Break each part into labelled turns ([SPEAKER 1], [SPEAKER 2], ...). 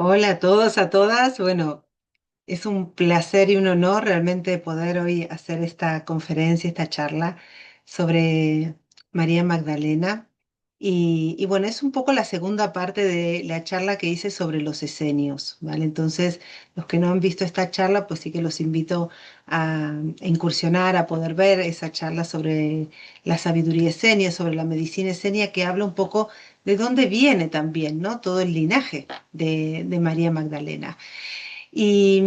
[SPEAKER 1] Hola a todos, a todas. Bueno, es un placer y un honor realmente poder hoy hacer esta conferencia, esta charla sobre María Magdalena. Y bueno, es un poco la segunda parte de la charla que hice sobre los esenios, ¿vale? Entonces, los que no han visto esta charla, pues sí que los invito a incursionar, a poder ver esa charla sobre la sabiduría esenia, sobre la medicina esenia, que habla un poco de dónde viene también, ¿no? Todo el linaje de María Magdalena. Y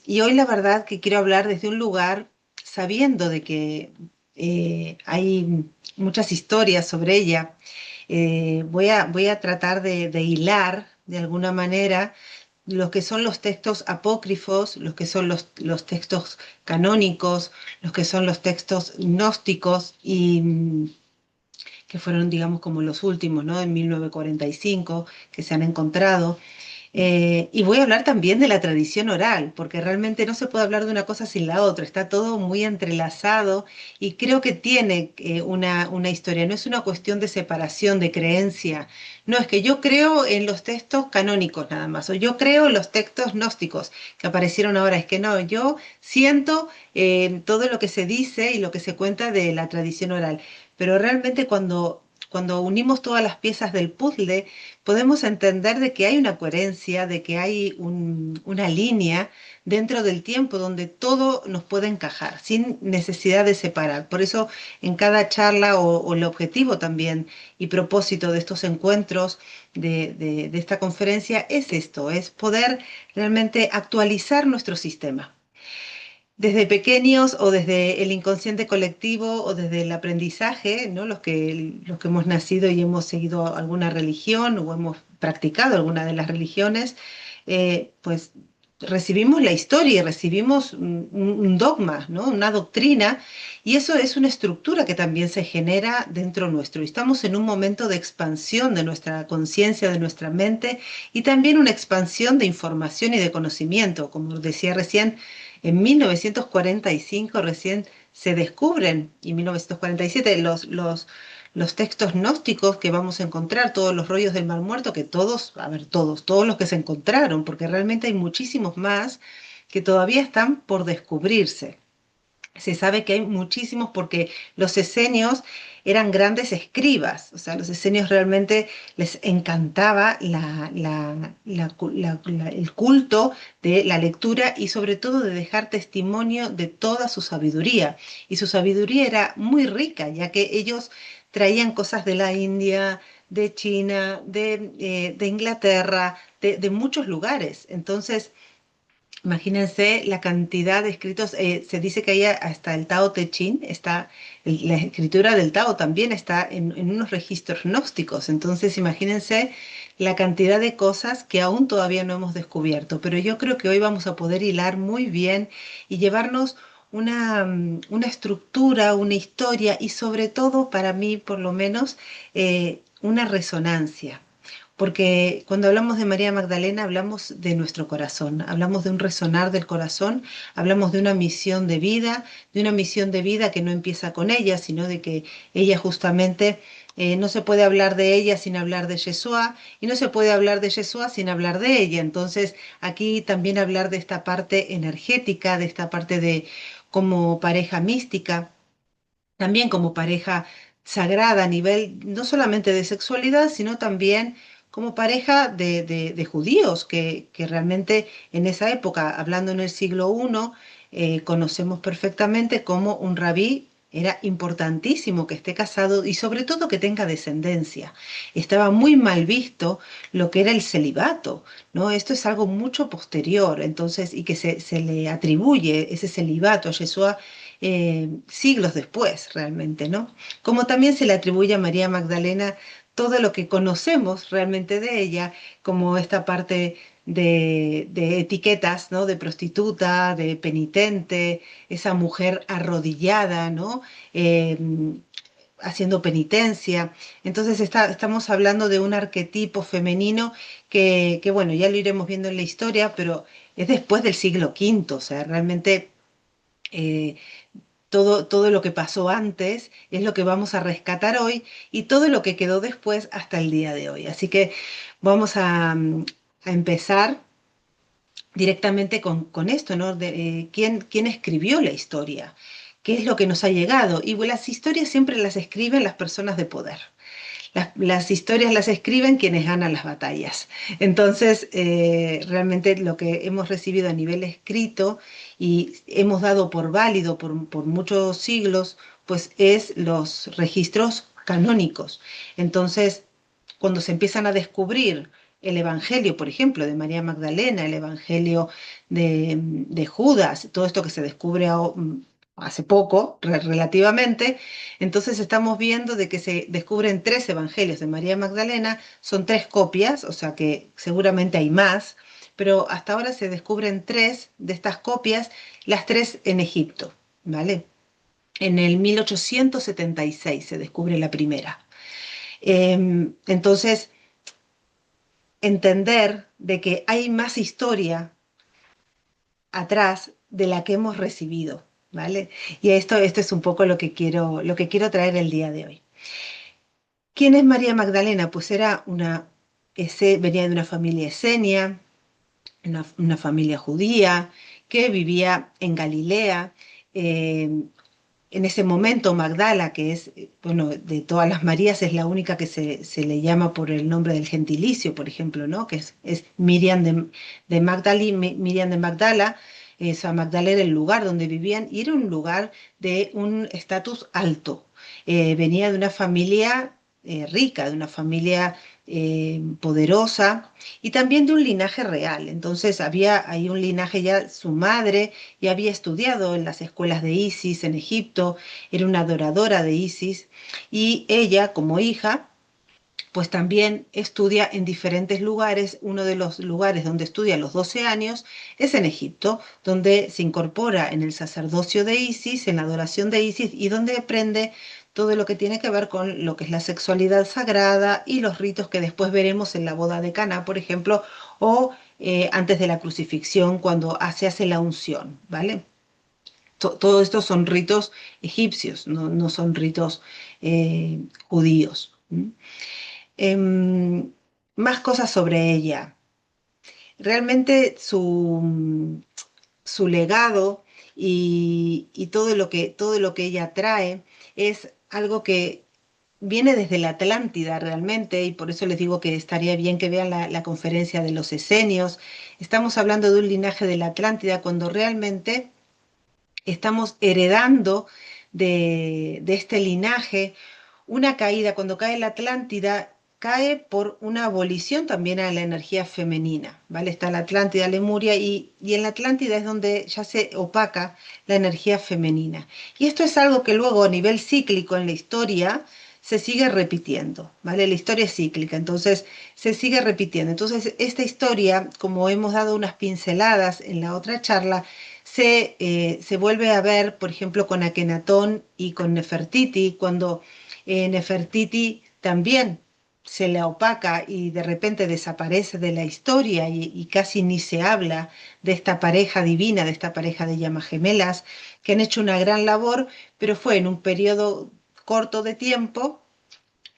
[SPEAKER 1] hoy la verdad que quiero hablar desde un lugar sabiendo de que hay muchas historias sobre ella. Voy a tratar de hilar de alguna manera lo que son los textos apócrifos, los que son los textos canónicos, los que son los textos gnósticos y que fueron, digamos, como los últimos, ¿no? En 1945, que se han encontrado. Y voy a hablar también de la tradición oral, porque realmente no se puede hablar de una cosa sin la otra, está todo muy entrelazado y creo que tiene una historia, no es una cuestión de separación, de creencia, no es que yo creo en los textos canónicos nada más, o yo creo en los textos gnósticos que aparecieron ahora, es que no, yo siento todo lo que se dice y lo que se cuenta de la tradición oral, pero realmente cuando unimos todas las piezas del puzzle, podemos entender de que hay una coherencia, de que hay una línea dentro del tiempo donde todo nos puede encajar sin necesidad de separar. Por eso en cada charla o el objetivo también y propósito de estos encuentros, de esta conferencia, es esto, es poder realmente actualizar nuestro sistema desde pequeños o desde el inconsciente colectivo o desde el aprendizaje, ¿no? Los que hemos nacido y hemos seguido alguna religión o hemos practicado alguna de las religiones, pues recibimos la historia y recibimos un dogma, ¿no? Una doctrina, y eso es una estructura que también se genera dentro nuestro. Y estamos en un momento de expansión de nuestra conciencia, de nuestra mente, y también una expansión de información y de conocimiento. Como decía recién, en 1945 recién se descubren, y 1947, los textos gnósticos que vamos a encontrar, todos los rollos del Mar Muerto, que todos, a ver, todos los que se encontraron, porque realmente hay muchísimos más que todavía están por descubrirse. Se sabe que hay muchísimos porque los esenios eran grandes escribas, o sea, los esenios realmente les encantaba el culto de la lectura y sobre todo de dejar testimonio de toda su sabiduría. Y su sabiduría era muy rica, ya que ellos traían cosas de la India, de China, de Inglaterra, de muchos lugares. Entonces, imagínense la cantidad de escritos, se dice que hay hasta el Tao Te Ching, está, la escritura del Tao también está en unos registros gnósticos, entonces imagínense la cantidad de cosas que aún todavía no hemos descubierto, pero yo creo que hoy vamos a poder hilar muy bien y llevarnos una estructura, una historia y sobre todo, para mí por lo menos, una resonancia. Porque cuando hablamos de María Magdalena hablamos de nuestro corazón, hablamos de un resonar del corazón, hablamos de una misión de vida que no empieza con ella, sino de que ella justamente no se puede hablar de ella sin hablar de Yeshua y no se puede hablar de Yeshua sin hablar de ella. Entonces aquí también hablar de esta parte energética, de esta parte de como pareja mística, también como pareja sagrada a nivel no solamente de sexualidad, sino también como pareja de judíos, que realmente en esa época, hablando en el siglo I, conocemos perfectamente cómo un rabí era importantísimo que esté casado y sobre todo que tenga descendencia. Estaba muy mal visto lo que era el celibato, ¿no? Esto es algo mucho posterior, entonces, y que se le atribuye ese celibato a Yeshua siglos después, realmente, ¿no? Como también se le atribuye a María Magdalena todo lo que conocemos realmente de ella, como esta parte de etiquetas, ¿no? De prostituta, de penitente, esa mujer arrodillada, ¿no? Eh, haciendo penitencia. Entonces estamos hablando de un arquetipo femenino que, bueno, ya lo iremos viendo en la historia, pero es después del siglo V, o sea, realmente eh, todo lo que pasó antes es lo que vamos a rescatar hoy y todo lo que quedó después hasta el día de hoy. Así que vamos a empezar directamente con esto, ¿no? ¿Quién escribió la historia? ¿Qué es lo que nos ha llegado? Y las historias siempre las escriben las personas de poder. Las historias las escriben quienes ganan las batallas. Entonces, realmente lo que hemos recibido a nivel escrito y hemos dado por válido por muchos siglos, pues es los registros canónicos. Entonces, cuando se empiezan a descubrir el Evangelio, por ejemplo, de María Magdalena, el Evangelio de Judas, todo esto que se descubre hace poco, relativamente, entonces estamos viendo de que se descubren tres evangelios de María Magdalena, son tres copias, o sea que seguramente hay más, pero hasta ahora se descubren tres de estas copias, las tres en Egipto, ¿vale? En el 1876 se descubre la primera. Entonces, entender de que hay más historia atrás de la que hemos recibido, ¿vale? Y esto es un poco lo que quiero traer el día de hoy. ¿Quién es María Magdalena? Pues era venía de una familia esenia, una familia judía que vivía en Galilea. Eh, en ese momento Magdala, que es, bueno, de todas las Marías es la única que se le llama por el nombre del gentilicio, por ejemplo, ¿no? Que es Miriam de Magdali, Miriam de Magdala. Esa Magdala era el lugar donde vivían y era un lugar de un estatus alto. Venía de una familia rica, de una familia poderosa y también de un linaje real. Entonces había ahí un linaje ya, su madre ya había estudiado en las escuelas de Isis en Egipto, era una adoradora de Isis y ella como hija pues también estudia en diferentes lugares. Uno de los lugares donde estudia a los 12 años es en Egipto, donde se incorpora en el sacerdocio de Isis, en la adoración de Isis, y donde aprende todo lo que tiene que ver con lo que es la sexualidad sagrada y los ritos que después veremos en la boda de Caná, por ejemplo, o antes de la crucifixión, cuando se hace la unción, ¿vale? Todo esto son ritos egipcios, no son ritos judíos. Em, Más cosas sobre ella. Realmente su legado y todo lo que ella trae es algo que viene desde la Atlántida realmente, y por eso les digo que estaría bien que vean la conferencia de los esenios. Estamos hablando de un linaje de la Atlántida cuando realmente estamos heredando de este linaje una caída. Cuando cae la Atlántida, cae por una abolición también a la energía femenina, ¿vale? Está la Atlántida, Lemuria, y en la Atlántida es donde ya se opaca la energía femenina. Y esto es algo que luego a nivel cíclico en la historia se sigue repitiendo, ¿vale? La historia es cíclica, entonces se sigue repitiendo. Entonces, esta historia, como hemos dado unas pinceladas en la otra charla, se vuelve a ver, por ejemplo, con Akenatón y con Nefertiti, cuando Nefertiti también se le opaca y de repente desaparece de la historia y casi ni se habla de esta pareja divina, de esta pareja de llamas gemelas, que han hecho una gran labor, pero fue en un periodo corto de tiempo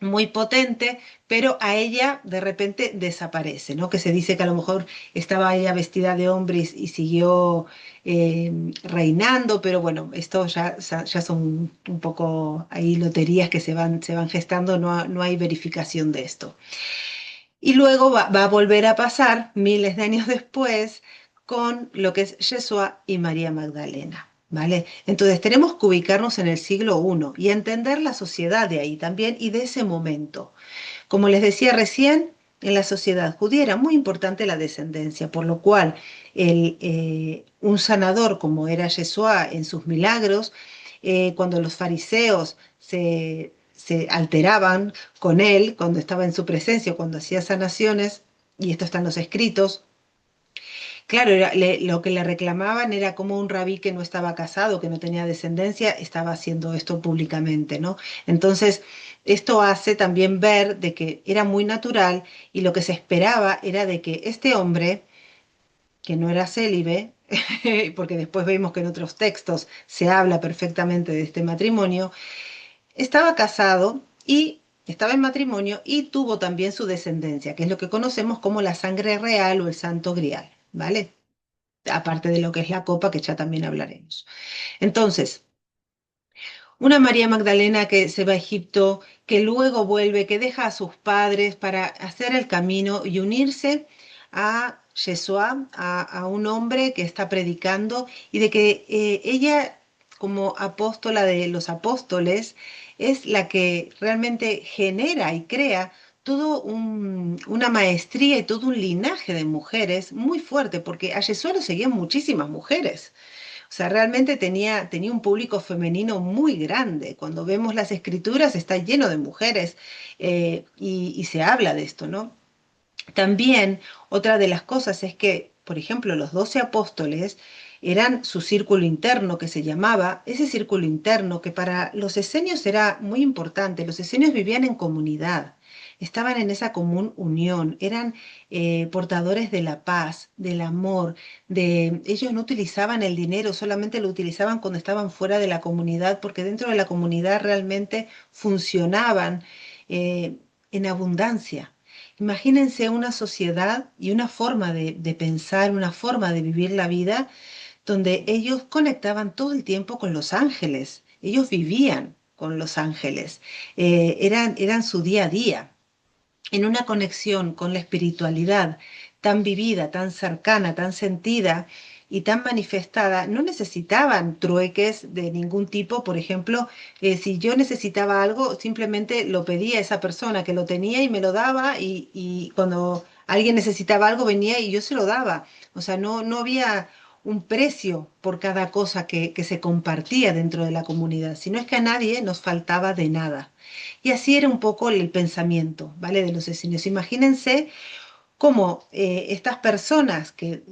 [SPEAKER 1] muy potente, pero a ella de repente desaparece, ¿no? Que se dice que a lo mejor estaba ella vestida de hombre y siguió reinando, pero bueno, esto ya son un poco ahí loterías que se van gestando, no hay verificación de esto. Y luego va a volver a pasar miles de años después con lo que es Yeshua y María Magdalena, ¿vale? Entonces tenemos que ubicarnos en el siglo I y entender la sociedad de ahí también y de ese momento. Como les decía recién, en la sociedad judía era muy importante la descendencia, por lo cual un sanador como era Yeshua en sus milagros, cuando los fariseos se alteraban con él, cuando estaba en su presencia, cuando hacía sanaciones, y esto está en los escritos, claro, lo que le reclamaban era como un rabí que no estaba casado, que no tenía descendencia, estaba haciendo esto públicamente, ¿no? Entonces, esto hace también ver de que era muy natural y lo que se esperaba era de que este hombre, que no era célibe, porque después vemos que en otros textos se habla perfectamente de este matrimonio, estaba casado y estaba en matrimonio y tuvo también su descendencia, que es lo que conocemos como la sangre real o el santo grial, ¿vale? Aparte de lo que es la copa, que ya también hablaremos. Entonces, una María Magdalena que se va a Egipto, que luego vuelve, que deja a sus padres para hacer el camino y unirse a Yeshua, a un hombre que está predicando, y de que ella, como apóstola de los apóstoles, es la que realmente genera y crea una maestría y todo un linaje de mujeres muy fuerte, porque a Yeshua lo seguían muchísimas mujeres. O sea, realmente tenía un público femenino muy grande. Cuando vemos las escrituras está lleno de mujeres, y se habla de esto, ¿no? También otra de las cosas es que, por ejemplo, los 12 apóstoles eran su círculo interno que se llamaba, ese círculo interno que para los esenios era muy importante. Los esenios vivían en comunidad, estaban en esa común unión, eran portadores de la paz, del amor, ellos no utilizaban el dinero, solamente lo utilizaban cuando estaban fuera de la comunidad, porque dentro de la comunidad realmente funcionaban eh, en abundancia. Imagínense una sociedad y una forma de pensar, una forma de vivir la vida donde ellos conectaban todo el tiempo con los ángeles. Ellos vivían con los ángeles. Eran su día a día en una conexión con la espiritualidad tan vivida, tan cercana, tan sentida y tan manifestada, no necesitaban trueques de ningún tipo. Por ejemplo, si yo necesitaba algo, simplemente lo pedía a esa persona que lo tenía y me lo daba, y cuando alguien necesitaba algo venía y yo se lo daba. O sea, no había un precio por cada cosa que se compartía dentro de la comunidad, sino es que a nadie nos faltaba de nada. Y así era un poco el pensamiento, ¿vale? De los esenios. Imagínense cómo estas personas que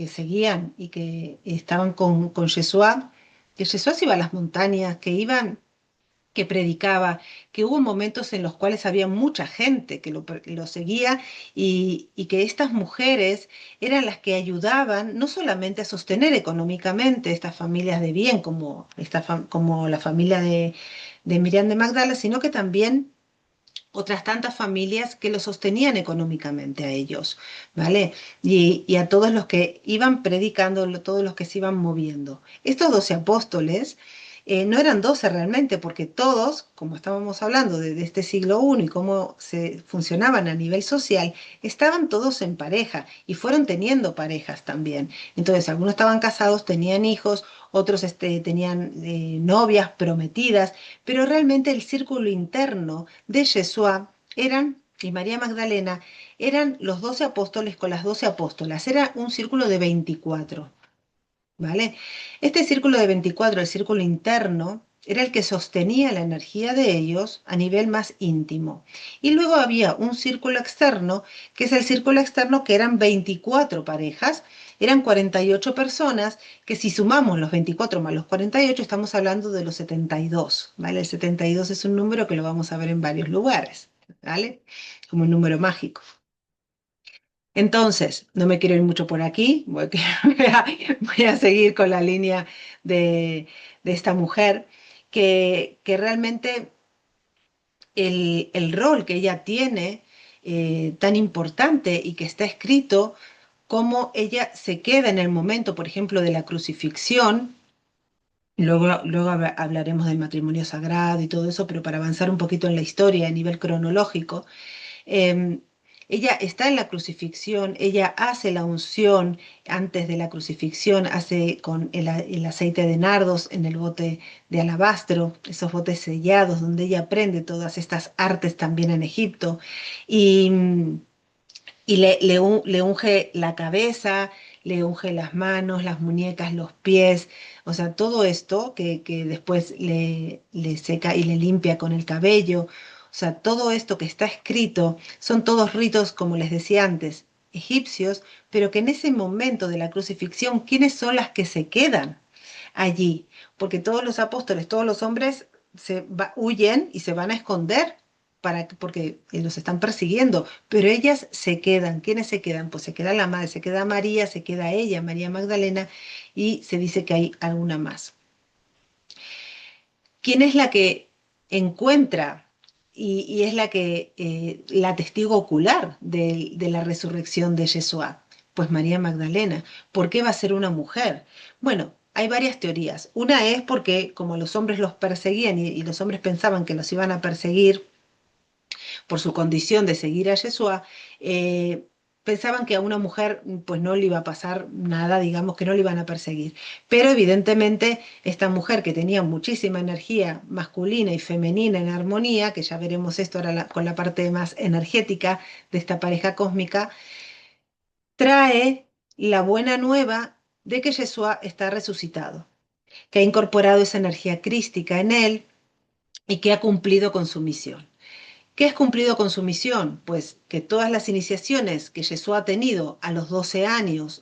[SPEAKER 1] seguían y que estaban con Yeshua, que Yeshua se iba a las montañas, que iban, que predicaba, que hubo momentos en los cuales había mucha gente que lo seguía, y que estas mujeres eran las que ayudaban no solamente a sostener económicamente estas familias de bien, como la familia de Miriam de Magdala, sino que también otras tantas familias que lo sostenían económicamente a ellos, ¿vale? Y a todos los que iban predicando, todos los que se iban moviendo. Estos 12 apóstoles no eran 12 realmente, porque todos, como estábamos hablando de este siglo I y cómo se funcionaban a nivel social, estaban todos en pareja y fueron teniendo parejas también. Entonces, algunos estaban casados, tenían hijos, otros tenían novias prometidas, pero realmente el círculo interno de Yeshua y María Magdalena eran los 12 apóstoles con las 12 apóstolas. Era un círculo de 24, ¿vale? Este círculo de 24, el círculo interno, era el que sostenía la energía de ellos a nivel más íntimo. Y luego había un círculo externo, que es el círculo externo, que eran 24 parejas, eran 48 personas, que si sumamos los 24 más los 48, estamos hablando de los 72, ¿vale? El 72 es un número que lo vamos a ver en varios lugares, ¿vale? Como un número mágico. Entonces, no me quiero ir mucho por aquí, voy a seguir con la línea de esta mujer, que realmente el rol que ella tiene, tan importante y que está escrito, cómo ella se queda en el momento, por ejemplo, de la crucifixión. Luego hablaremos del matrimonio sagrado y todo eso, pero para avanzar un poquito en la historia a nivel cronológico, eh, ella está en la crucifixión, ella hace la unción antes de la crucifixión, hace con el aceite de nardos en el bote de alabastro, esos botes sellados donde ella aprende todas estas artes también en Egipto, y, le unge la cabeza, le unge las manos, las muñecas, los pies, o sea, todo esto que después le seca y le limpia con el cabello. O sea, todo esto que está escrito son todos ritos, como les decía antes, egipcios, pero que en ese momento de la crucifixión, ¿quiénes son las que se quedan allí? Porque todos los apóstoles, todos los hombres huyen y se van a esconder porque los están persiguiendo, pero ellas se quedan. ¿Quiénes se quedan? Pues se queda la madre, se queda María, se queda ella, María Magdalena, y se dice que hay alguna más. ¿Quién es la que encuentra? y es la que, la testigo ocular de la resurrección de Yeshua. Pues María Magdalena. ¿Por qué va a ser una mujer? Bueno, hay varias teorías. Una es porque como los hombres los perseguían y los hombres pensaban que los iban a perseguir por su condición de seguir a Yeshua, pensaban que a una mujer pues no le iba a pasar nada, digamos que no le iban a perseguir. Pero evidentemente esta mujer que tenía muchísima energía masculina y femenina en armonía, que ya veremos esto ahora con la parte más energética de esta pareja cósmica, trae la buena nueva de que Yeshua está resucitado, que ha incorporado esa energía crística en él y que ha cumplido con su misión. ¿Qué es cumplido con su misión? Pues que todas las iniciaciones que Jesús ha tenido a los 12 años,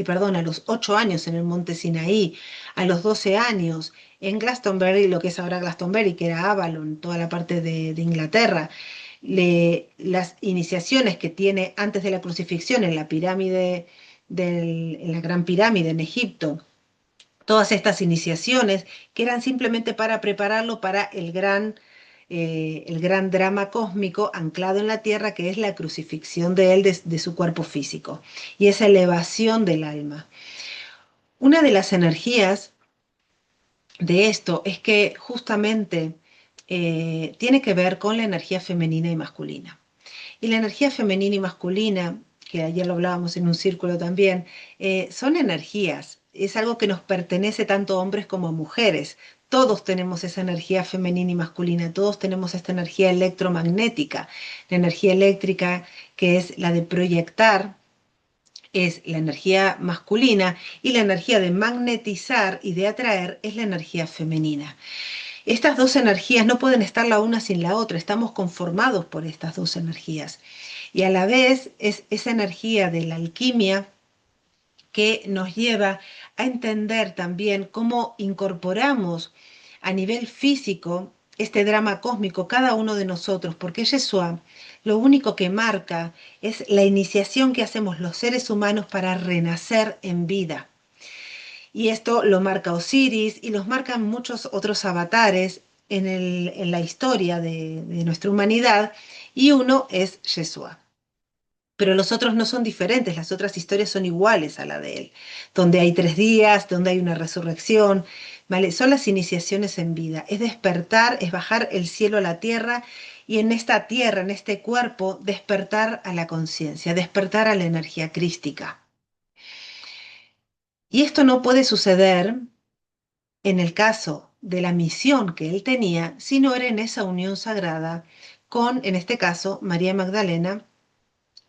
[SPEAKER 1] perdón, a los 8 años en el monte Sinaí, a los 12 años en Glastonbury, lo que es ahora Glastonbury, que era Avalon, toda la parte de Inglaterra, las iniciaciones que tiene antes de la crucifixión en la pirámide, en la Gran Pirámide en Egipto, todas estas iniciaciones que eran simplemente para prepararlo para el gran drama cósmico anclado en la tierra, que es la crucifixión de él, de su cuerpo físico, y esa elevación del alma. Una de las energías de esto es que justamente tiene que ver con la energía femenina y masculina. Y la energía femenina y masculina, que ayer lo hablábamos en un círculo también, son energías. Es algo que nos pertenece tanto a hombres como a mujeres. Todos tenemos esa energía femenina y masculina, todos tenemos esta energía electromagnética, la energía eléctrica que es la de proyectar, es la energía masculina, y la energía de magnetizar y de atraer es la energía femenina. Estas dos energías no pueden estar la una sin la otra, estamos conformados por estas dos energías. Y a la vez es esa energía de la alquimia que nos lleva a entender también cómo incorporamos a nivel físico este drama cósmico cada uno de nosotros, porque Yeshua lo único que marca es la iniciación que hacemos los seres humanos para renacer en vida. Y esto lo marca Osiris y los marcan muchos otros avatares en la historia de nuestra humanidad, y uno es Yeshua. Pero los otros no son diferentes, las otras historias son iguales a la de él, donde hay 3 días, donde hay una resurrección, ¿vale? Son las iniciaciones en vida, es despertar, es bajar el cielo a la tierra, y en esta tierra, en este cuerpo, despertar a la conciencia, despertar a la energía crística. Y esto no puede suceder en el caso de la misión que él tenía, si no era en esa unión sagrada con, en este caso, María Magdalena,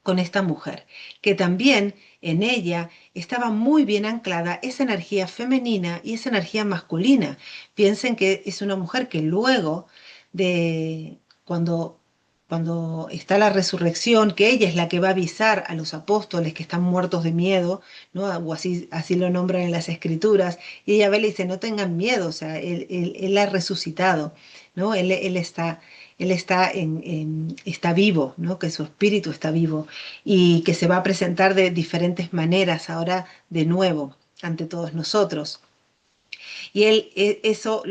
[SPEAKER 1] con esta mujer, que también en ella estaba muy bien anclada esa energía femenina y esa energía masculina. Piensen que es una mujer que luego de cuando está la resurrección, que ella es la que va a avisar a los apóstoles que están muertos de miedo, ¿no? O así lo nombran en las escrituras, y ella ve y le dice, no tengan miedo, o sea, él ha resucitado, ¿no? Él está vivo, ¿no? Que su espíritu está vivo y que se va a presentar de diferentes maneras ahora de nuevo ante todos nosotros. Y él, eso,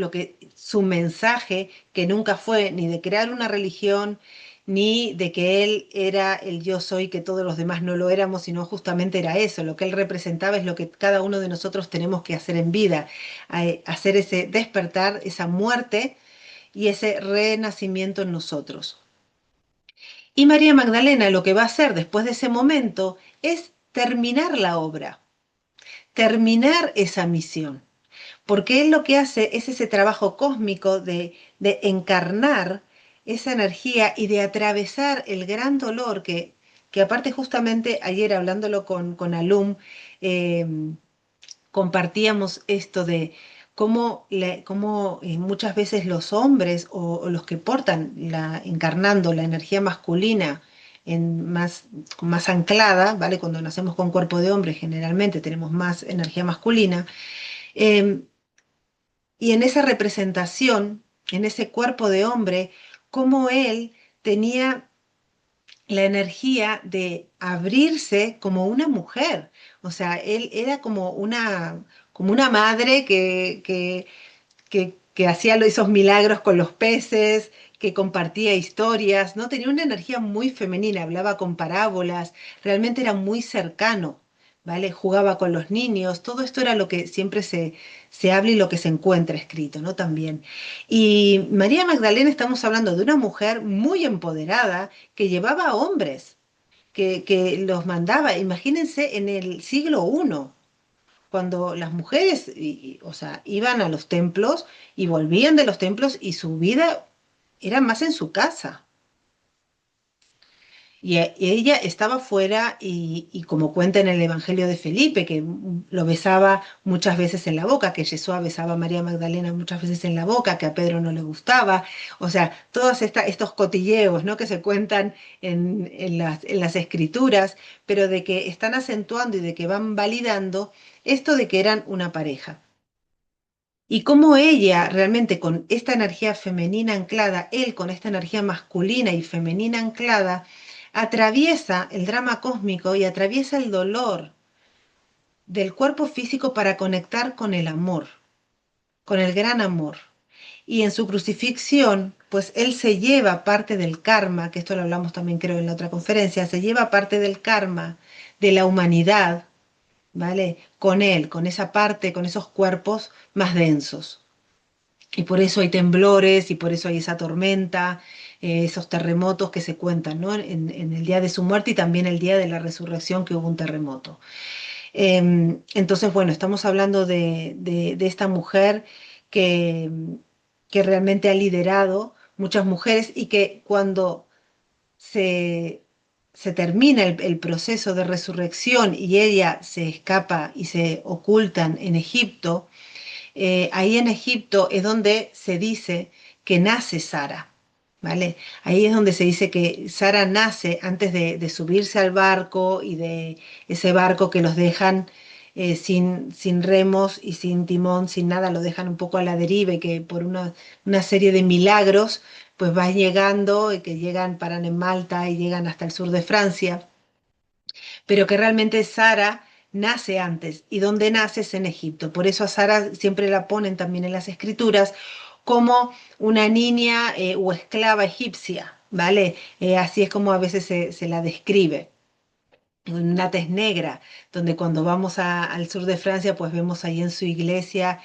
[SPEAKER 1] su mensaje, que nunca fue ni de crear una religión, ni de que él era el yo soy, que todos los demás no lo éramos, sino justamente era eso, lo que él representaba es lo que cada uno de nosotros tenemos que hacer en vida, hacer ese despertar, esa muerte y ese renacimiento en nosotros. Y María Magdalena lo que va a hacer después de ese momento es terminar la obra, terminar esa misión, porque él lo que hace es ese trabajo cósmico de encarnar esa energía y de atravesar el gran dolor que aparte justamente ayer hablándolo con Alum, eh, compartíamos esto de cómo muchas veces los hombres o los que portan encarnando la energía masculina más anclada, ¿vale? Cuando nacemos con cuerpo de hombre generalmente tenemos más energía masculina, eh, y en esa representación, en ese cuerpo de hombre, cómo él tenía la energía de abrirse como una mujer. O sea, él era como una madre que hacía esos milagros con los peces, que compartía historias, ¿no? Tenía una energía muy femenina, hablaba con parábolas, realmente era muy cercano, ¿vale? Jugaba con los niños, todo esto era lo que siempre se habla y lo que se encuentra escrito, ¿no? También. Y María Magdalena, estamos hablando de una mujer muy empoderada que llevaba a hombres, que los mandaba, imagínense en el siglo I cuando las mujeres, o sea, iban a los templos y volvían de los templos y su vida era más en su casa. Y ella estaba fuera y como cuenta en el Evangelio de Felipe, que lo besaba muchas veces en la boca, que Jesús besaba a María Magdalena muchas veces en la boca, que a Pedro no le gustaba. O sea, todos estos cotilleos, ¿no? Que se cuentan en las escrituras, pero de que están acentuando y de que van validando esto de que eran una pareja. Y cómo ella realmente con esta energía femenina anclada, él con esta energía masculina y femenina anclada, atraviesa el drama cósmico y atraviesa el dolor del cuerpo físico para conectar con el amor, con el gran amor. Y en su crucifixión, pues él se lleva parte del karma, que esto lo hablamos también creo en la otra conferencia, se lleva parte del karma de la humanidad, ¿vale? Con él, con esa parte, con esos cuerpos más densos. Y por eso hay temblores y por eso hay esa tormenta, esos terremotos que se cuentan, ¿no? En el día de su muerte y también el día de la resurrección que hubo un terremoto. Entonces, bueno, estamos hablando de esta mujer que, que realmente ha liderado muchas mujeres y que cuando se, se termina el proceso de resurrección y ella se escapa y se ocultan en Egipto, ahí en Egipto es donde se dice que nace Sara, ¿vale? Ahí es donde se dice que Sara nace antes de subirse al barco y de ese barco que los dejan sin remos y sin timón, sin nada, lo dejan un poco a la deriva y que por una serie de milagros pues va llegando y que llegan, paran en Malta y llegan hasta el sur de Francia, pero que realmente Sara nace antes y donde nace es en Egipto. Por eso a Sara siempre la ponen también en las escrituras como una niña o esclava egipcia, ¿vale? Así es como a veces se la describe. Una tez negra, donde cuando vamos al sur de Francia, pues vemos ahí en su iglesia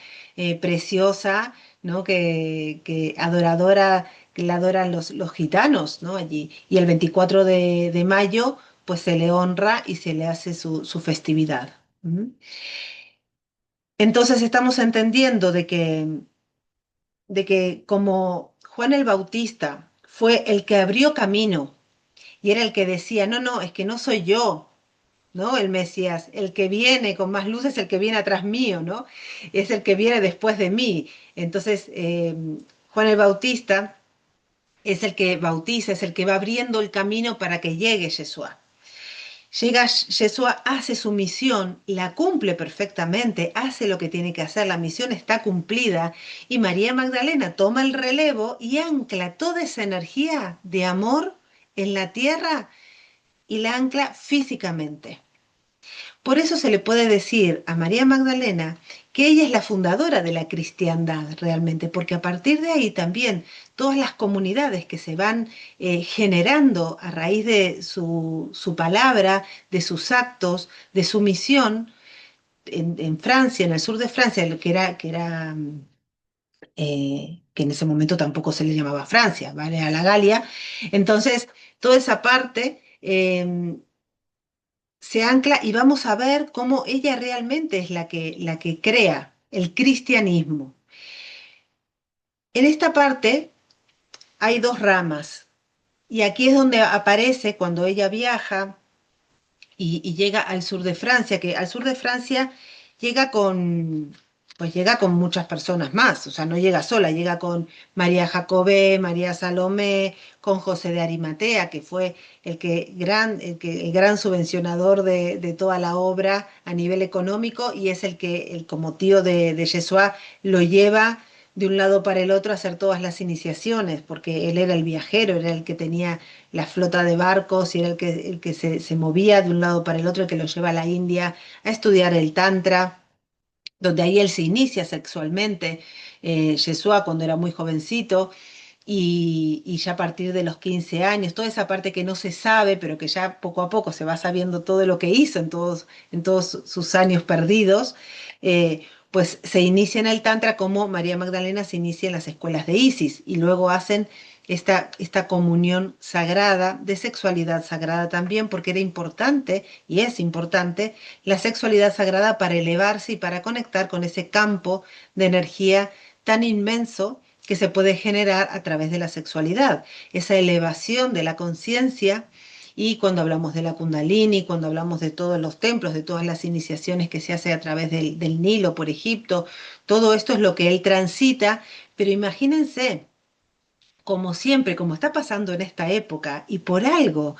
[SPEAKER 1] preciosa, ¿no? Que adoradora, que la adoran los gitanos, ¿no? Allí. Y el 24 de mayo, pues se le honra y se le hace su festividad. ¿Mm? Entonces estamos entendiendo de que como Juan el Bautista fue el que abrió camino y era el que decía, no, no, es que no soy yo, ¿no? El Mesías, el que viene con más luz es el que viene atrás mío, ¿no? Es el que viene después de mí. Entonces, Juan el Bautista es el que bautiza, es el que va abriendo el camino para que llegue Yeshua. Llega Yeshua, hace su misión, la cumple perfectamente, hace lo que tiene que hacer, la misión está cumplida y María Magdalena toma el relevo y ancla toda esa energía de amor en la tierra y la ancla físicamente. Por eso se le puede decir a María Magdalena que ella es la fundadora de la cristiandad realmente, porque a partir de ahí también todas las comunidades que se van generando a raíz de su palabra, de sus actos, de su misión, en Francia, en el sur de Francia, que en ese momento tampoco se le llamaba Francia, ¿vale? A la Galia. Entonces, toda esa parte se ancla y vamos a ver cómo ella realmente es la que crea el cristianismo. En esta parte hay dos ramas y aquí es donde aparece cuando ella viaja y llega al sur de Francia, que al sur de Francia llega llega con muchas personas más, o sea, no llega sola, llega con María Jacobé, María Salomé, con José de Arimatea, que fue el gran subvencionador de toda la obra a nivel económico y es como tío de Yeshua, lo lleva de un lado para el otro a hacer todas las iniciaciones, porque él era el viajero, era el que tenía la flota de barcos y era el que se movía de un lado para el otro, el que lo lleva a la India a estudiar el Tantra, donde ahí él se inicia sexualmente, Yeshua cuando era muy jovencito, y ya a partir de los 15 años, toda esa parte que no se sabe, pero que ya poco a poco se va sabiendo todo lo que hizo en todos sus años perdidos, pues se inicia en el Tantra como María Magdalena se inicia en las escuelas de Isis y luego hacen esta comunión sagrada, de sexualidad sagrada también, porque era importante y es importante la sexualidad sagrada para elevarse y para conectar con ese campo de energía tan inmenso que se puede generar a través de la sexualidad, esa elevación de la conciencia. Y cuando hablamos de la Kundalini, cuando hablamos de todos los templos, de todas las iniciaciones que se hace a través del Nilo por Egipto, todo esto es lo que él transita, pero imagínense, como siempre, como está pasando en esta época, y por algo,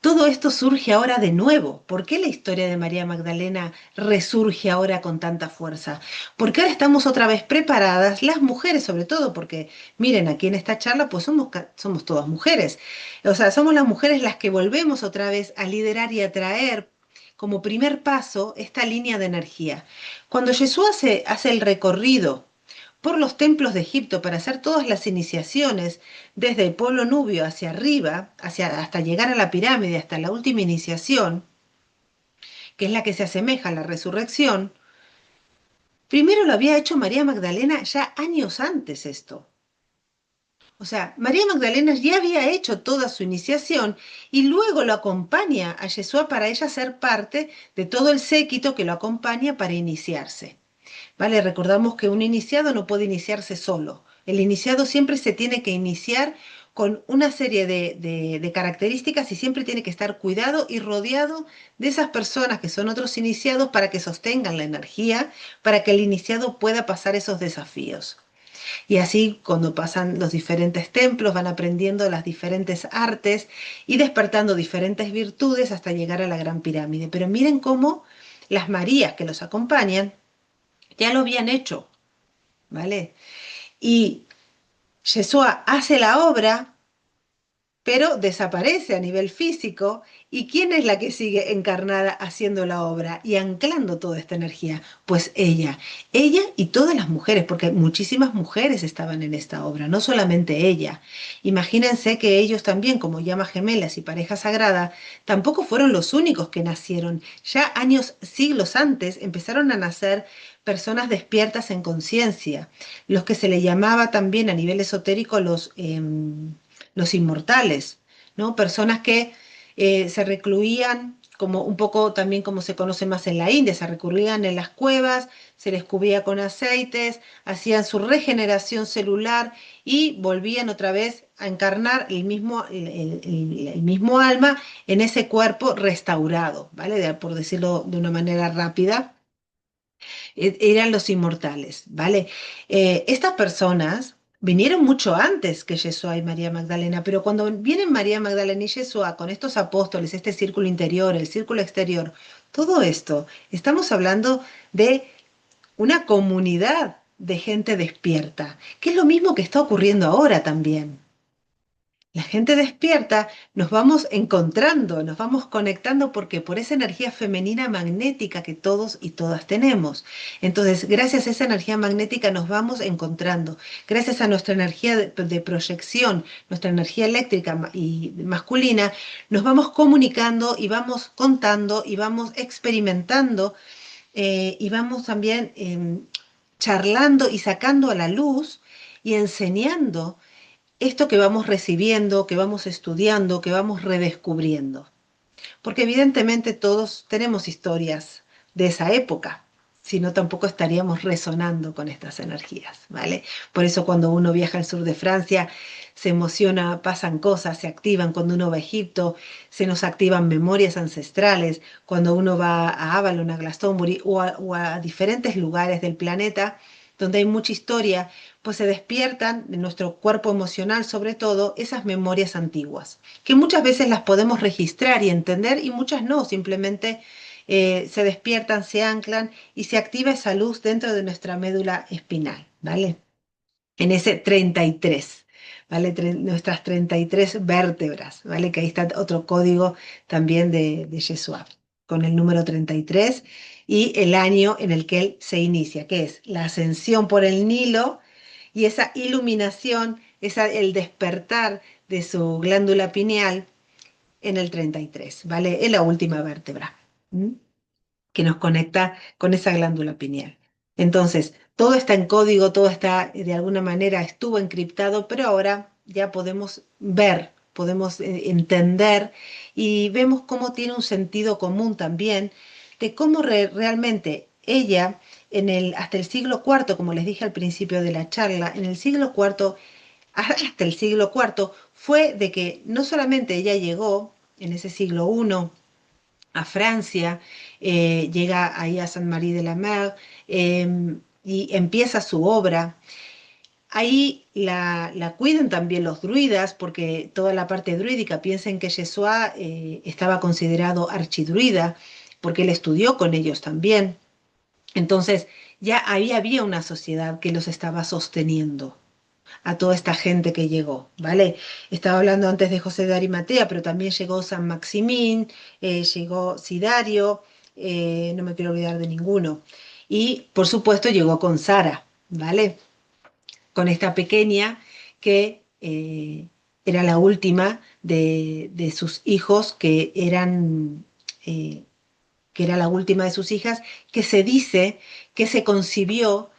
[SPEAKER 1] todo esto surge ahora de nuevo. ¿Por qué la historia de María Magdalena resurge ahora con tanta fuerza? Porque ahora estamos otra vez preparadas, las mujeres sobre todo, porque miren, aquí en esta charla pues somos todas mujeres. O sea, somos las mujeres las que volvemos otra vez a liderar y a traer como primer paso esta línea de energía. Cuando Jesús hace el recorrido por los templos de Egipto para hacer todas las iniciaciones, desde el pueblo nubio hacia arriba, hasta llegar a la pirámide, hasta la última iniciación, que es la que se asemeja a la resurrección, primero lo había hecho María Magdalena ya años antes esto. O sea, María Magdalena ya había hecho toda su iniciación y luego lo acompaña a Yeshua para ella ser parte de todo el séquito que lo acompaña para iniciarse. ¿Vale? Recordamos que un iniciado no puede iniciarse solo. El iniciado siempre se tiene que iniciar con una serie de características y siempre tiene que estar cuidado y rodeado de esas personas que son otros iniciados para que sostengan la energía, para que el iniciado pueda pasar esos desafíos. Y así cuando pasan los diferentes templos van aprendiendo las diferentes artes y despertando diferentes virtudes hasta llegar a la Gran Pirámide. Pero miren cómo las Marías que los acompañan ya lo habían hecho, ¿vale? Y Yeshua hace la obra, pero desaparece a nivel físico. ¿Y quién es la que sigue encarnada haciendo la obra y anclando toda esta energía? Pues ella y todas las mujeres, porque muchísimas mujeres estaban en esta obra, no solamente ella. Imagínense que ellos también, como llamas gemelas y pareja sagrada, tampoco fueron los únicos que nacieron. Ya años, siglos antes, empezaron a nacer personas despiertas en conciencia, los que se le llamaba también a nivel esotérico los inmortales, ¿no? Personas que se recluían, como un poco también como se conoce más en la India, se recluían en las cuevas, se les cubría con aceites, hacían su regeneración celular y volvían otra vez a encarnar el mismo alma en ese cuerpo restaurado, ¿vale? Por decirlo de una manera rápida, eran los inmortales, ¿vale? Estas personas vinieron mucho antes que Yeshua y María Magdalena, pero cuando vienen María Magdalena y Yeshua con estos apóstoles, este círculo interior, el círculo exterior, todo esto, estamos hablando de una comunidad de gente despierta, que es lo mismo que está ocurriendo ahora también. La gente despierta, nos vamos encontrando, nos vamos conectando porque por esa energía femenina magnética que todos y todas tenemos. Entonces, gracias a esa energía magnética nos vamos encontrando. Gracias a nuestra energía de proyección, nuestra energía eléctrica y masculina, nos vamos comunicando y vamos contando y vamos experimentando y vamos también charlando y sacando a la luz y enseñando esto que vamos recibiendo, que vamos estudiando, que vamos redescubriendo. Porque evidentemente todos tenemos historias de esa época, si no tampoco estaríamos resonando con estas energías, ¿vale? Por eso cuando uno viaja al sur de Francia se emociona, pasan cosas, se activan. Cuando uno va a Egipto se nos activan memorias ancestrales. Cuando uno va a Avalon, a Glastonbury o a diferentes lugares del planeta donde hay mucha historia, pues se despiertan en nuestro cuerpo emocional sobre todo esas memorias antiguas, que muchas veces las podemos registrar y entender y muchas no, simplemente se despiertan, se anclan y se activa esa luz dentro de nuestra médula espinal, ¿vale? En ese 33, ¿vale? Nuestras 33 vértebras, ¿vale? Que ahí está otro código también de Yeshua, con el número 33 y el año en el que él se inicia, que es la ascensión por el Nilo y esa iluminación el despertar de su glándula pineal en el 33, ¿vale? Es la última vértebra. ¿Mm? Que nos conecta con esa glándula pineal. Entonces, todo está en código, todo está, de alguna manera, estuvo encriptado, pero ahora ya podemos ver, podemos entender y vemos cómo tiene un sentido común también de cómo realmente ella, hasta el siglo cuarto, como les dije al principio de la charla, en el siglo cuarto, hasta el siglo cuarto, fue de que no solamente ella llegó en ese siglo I a Francia, llega ahí a Saint-Marie de la Mer y empieza su obra. Ahí la cuidan también los druidas, porque toda la parte druídica, piensen que Yeshua estaba considerado archidruida, porque él estudió con ellos también. Entonces, ya ahí había una sociedad que los estaba sosteniendo a toda esta gente que llegó, ¿vale? Estaba hablando antes de José de Arimatea, pero también llegó San Maximín, llegó Sidario, no me quiero olvidar de ninguno. Y por supuesto llegó con Sara, ¿vale? Con esta pequeña que era la última de sus hijos eh, que era la última de sus hijas, que se dice que se concibió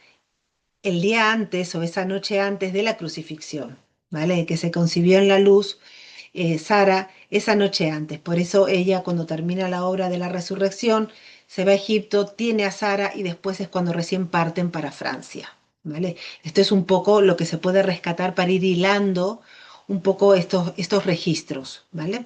[SPEAKER 1] el día antes o esa noche antes de la crucifixión, ¿vale? Que se concibió en la luz Sara esa noche antes. Por eso ella cuando termina la obra de la resurrección se va a Egipto, tiene a Sara y después es cuando recién parten para Francia, ¿vale? Esto es un poco lo que se puede rescatar para ir hilando un poco estos registros, ¿vale?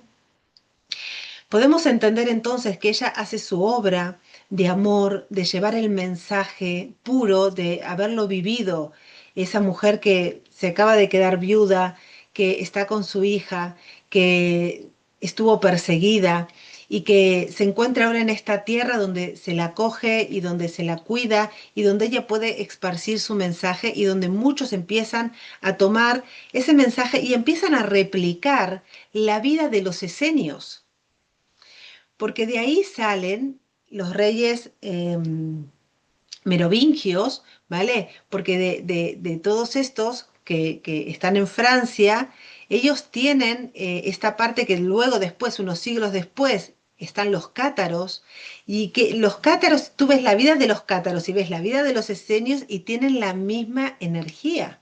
[SPEAKER 1] Podemos entender entonces que ella hace su obra de amor, de llevar el mensaje puro, de haberlo vivido, esa mujer que se acaba de quedar viuda, que está con su hija, que estuvo perseguida y que se encuentra ahora en esta tierra donde se la acoge y donde se la cuida y donde ella puede esparcir su mensaje y donde muchos empiezan a tomar ese mensaje y empiezan a replicar la vida de los esenios, porque de ahí salen los reyes merovingios, ¿vale? Porque de todos estos que están en Francia, ellos tienen esta parte que luego después, unos siglos después, están los cátaros, y que los cátaros, tú ves la vida de los cátaros y ves la vida de los esenios y tienen la misma energía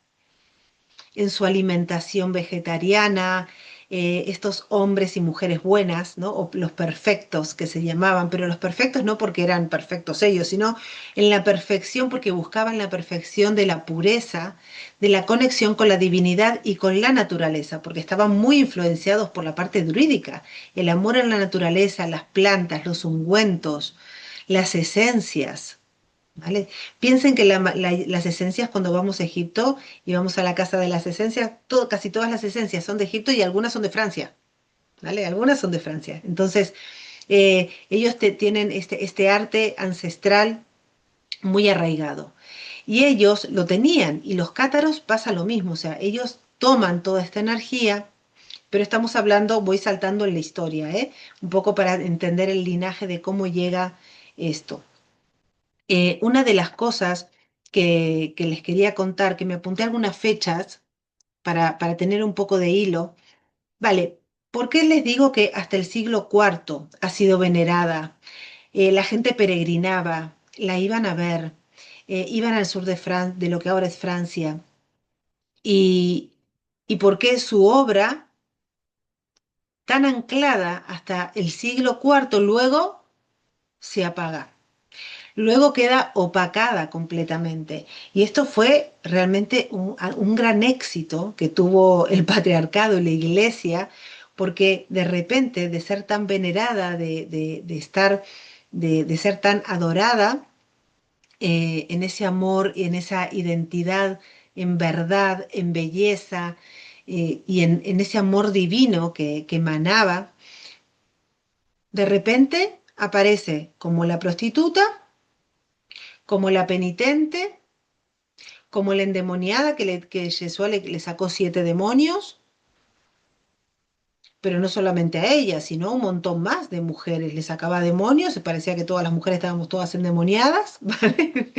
[SPEAKER 1] en su alimentación vegetariana, estos hombres y mujeres buenas, ¿no? O los perfectos que se llamaban, pero los perfectos no porque eran perfectos ellos, sino en la perfección porque buscaban la perfección de la pureza, de la conexión con la divinidad y con la naturaleza, porque estaban muy influenciados por la parte druídica, el amor a la naturaleza, las plantas, los ungüentos, las esencias. ¿Vale? Piensen que las esencias cuando vamos a Egipto y vamos a la casa de las esencias, casi todas las esencias son de Egipto y algunas son de Francia, ¿vale? Algunas son de Francia. Entonces, ellos tienen este arte ancestral muy arraigado. Y ellos lo tenían, y los cátaros pasa lo mismo, o sea, ellos toman toda esta energía, pero estamos hablando, voy saltando en la historia, ¿eh? Un poco para entender el linaje de cómo llega esto. Una de las cosas que les quería contar, que me apunté algunas fechas para tener un poco de hilo, vale, ¿por qué les digo que hasta el siglo cuarto ha sido venerada? La gente peregrinaba, la iban a ver, iban al sur de lo que ahora es Francia, y, y por qué su obra, tan anclada hasta el siglo cuarto, luego se apaga. Luego queda opacada completamente. Y esto fue realmente un gran éxito que tuvo el patriarcado y la iglesia, porque de repente de ser tan venerada, de ser tan adorada, en ese amor y en esa identidad, en verdad, en belleza, y en ese amor divino que emanaba, de repente aparece como la prostituta, como la penitente, como la endemoniada que Yeshua le sacó 7 demonios, pero no solamente a ella, sino a un montón más de mujeres. Le sacaba demonios, se parecía que todas las mujeres estábamos todas endemoniadas, ¿vale?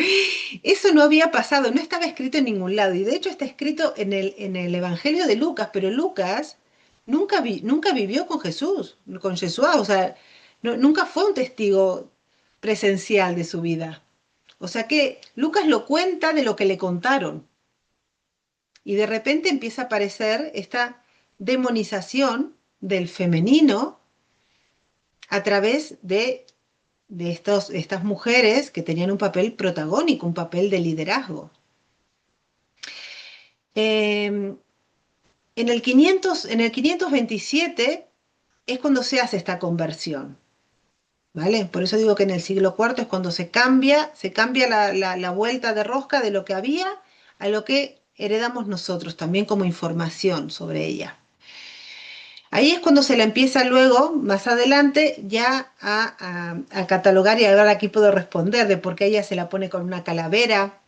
[SPEAKER 1] Eso no había pasado, no estaba escrito en ningún lado, y de hecho está escrito en el Evangelio de Lucas, pero Lucas nunca vivió con Jesús, con Yeshua, o sea, nunca fue un testigo presencial de su vida. O sea que Lucas lo cuenta de lo que le contaron, y de repente empieza a aparecer esta demonización del femenino a través de estas mujeres que tenían un papel protagónico, un papel de liderazgo. Eh, en el 527 es cuando se hace esta conversión, ¿vale? Por eso digo que en el siglo cuarto es cuando se cambia la vuelta de rosca de lo que había a lo que heredamos nosotros también como información sobre ella. Ahí es cuando se la empieza luego, más adelante, ya a catalogar y ahora aquí puedo responder de por qué ella se la pone con una calavera,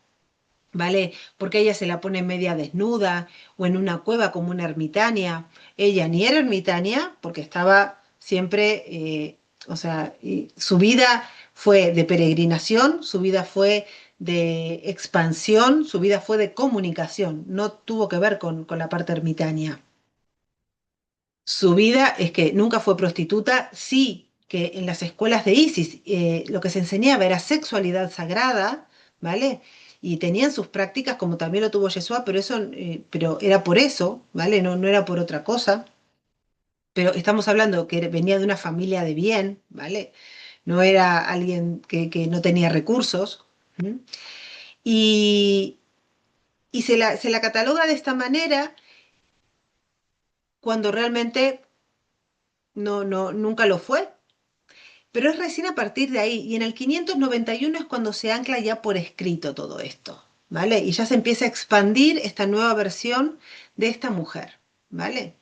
[SPEAKER 1] ¿vale? Porque ella se la pone media desnuda o en una cueva como una ermitaña. Ella ni era ermitaña porque estaba siempre, o sea, y su vida fue de peregrinación, su vida fue de expansión, su vida fue de comunicación, no tuvo que ver con la parte ermitaña. Su vida es que nunca fue prostituta, sí que en las escuelas de ISIS lo que se enseñaba era sexualidad sagrada, ¿vale? Y tenían sus prácticas como también lo tuvo Yeshua, pero eso, pero era por eso, ¿vale? No era por otra cosa. Pero estamos hablando que venía de una familia de bien, ¿vale? No era alguien que no tenía recursos. ¿M? Y, y se la cataloga de esta manera cuando realmente nunca lo fue. Pero es recién a partir de ahí, y en el 591 es cuando se ancla ya por escrito todo esto, ¿vale? Y ya se empieza a expandir esta nueva versión de esta mujer, ¿vale?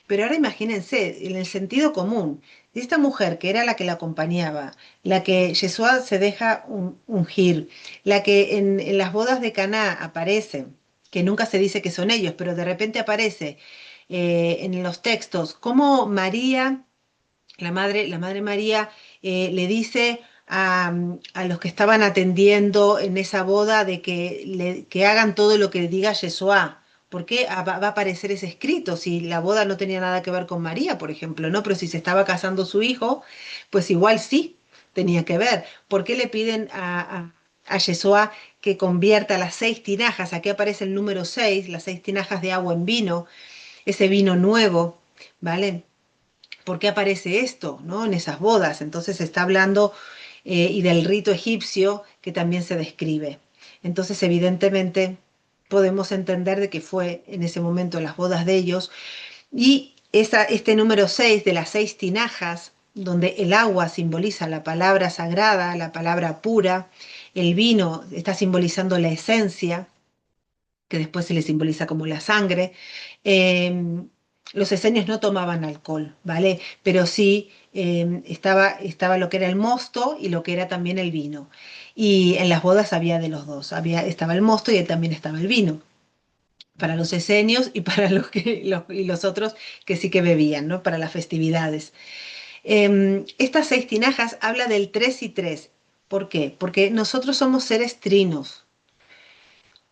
[SPEAKER 1] Pero ahora imagínense, en el sentido común, de esta mujer que era la que la acompañaba, la que Yeshua se deja ungir, la que en las bodas de Caná aparece, que nunca se dice que son ellos, pero de repente aparece en los textos, como María la madre María le dice a los que estaban atendiendo en esa boda de que hagan todo lo que diga Yeshua. ¿Por qué va a aparecer ese escrito si la boda no tenía nada que ver con María, por ejemplo, ¿no? Pero si se estaba casando su hijo, pues igual sí tenía que ver. ¿Por qué le piden a Yeshua que convierta las 6 tinajas? Aquí aparece el número 6, las 6 tinajas de agua en vino, ese vino nuevo, ¿vale? ¿Por qué aparece esto, ¿no? En esas bodas? Entonces se está hablando y del rito egipcio que también se describe. Entonces, evidentemente, podemos entender de que fue en ese momento las bodas de ellos y este número 6 de las 6 tinajas, donde el agua simboliza la palabra sagrada, la palabra pura, el vino está simbolizando la esencia, que después se le simboliza como la sangre. Eh, los esenios no tomaban alcohol, ¿vale? Pero sí estaba lo que era el mosto y lo que era también el vino. Y en las bodas había de los dos, estaba el mosto y también estaba el vino, para los esenios y para y los otros que sí que bebían, ¿no? Para las festividades. Estas 6 tinajas habla del 3 y 3. ¿Por qué? Porque nosotros somos seres trinos.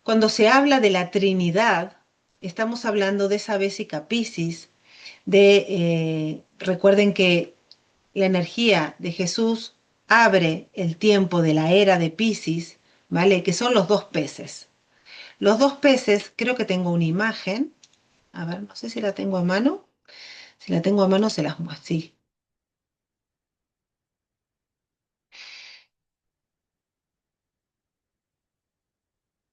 [SPEAKER 1] Cuando se habla de la Trinidad, estamos hablando de esa Vesica Piscis, recuerden que la energía de Jesús abre el tiempo de la era de Piscis, ¿vale? Que son los dos peces. Los dos peces, creo que tengo una imagen, a ver, no sé si la tengo a mano, si la tengo a mano se las muestro, sí,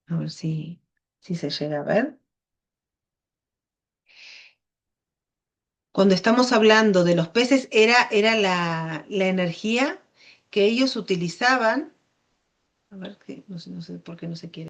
[SPEAKER 1] a ver si se llega a ver. Cuando estamos hablando de los peces, era la energía que ellos utilizaban. A ver, que no sé por qué no se quiere.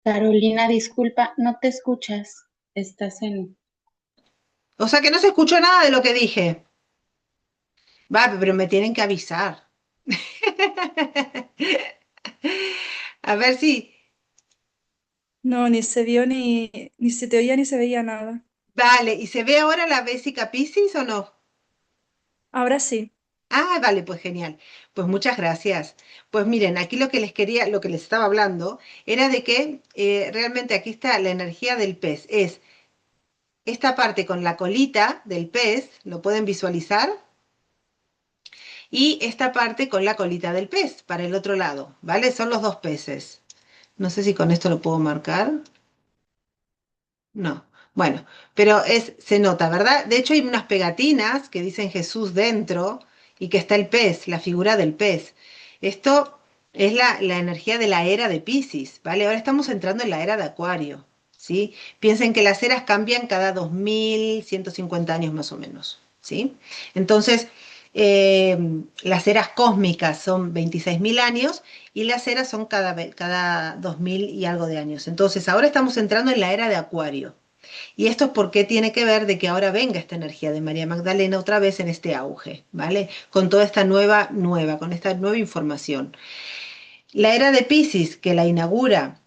[SPEAKER 2] Carolina, disculpa, no te escuchas. Estás en...
[SPEAKER 1] O sea que no se escuchó nada de lo que dije. Va, pero me tienen que avisar. A ver si...
[SPEAKER 3] No, ni se vio ni se te oía ni se veía nada.
[SPEAKER 1] Vale, ¿y se ve ahora la Vesica Piscis o no?
[SPEAKER 3] Ahora sí.
[SPEAKER 1] Ah, vale, pues genial. Pues muchas gracias. Pues miren, aquí lo que les quería, lo que les estaba hablando, era de que realmente aquí está la energía del pez. Es esta parte con la colita del pez, lo pueden visualizar, y esta parte con la colita del pez para el otro lado, ¿vale? Son los dos peces. No sé si con esto lo puedo marcar. No. Bueno, pero se nota, ¿verdad? De hecho, hay unas pegatinas que dicen Jesús dentro y que está el pez, la figura del pez. Esto es la energía de la era de Piscis, ¿vale? Ahora estamos entrando en la era de Acuario, ¿sí? Piensen que las eras cambian cada 2150 años más o menos, ¿sí? Entonces, eh, las eras cósmicas son 26.000 años y las eras son cada 2000 y algo de años. Entonces, ahora estamos entrando en la era de Acuario. Y esto es porque tiene que ver de que ahora venga esta energía de María Magdalena otra vez en este auge, ¿vale? Con toda esta con esta nueva información. La era de Piscis, que la inaugura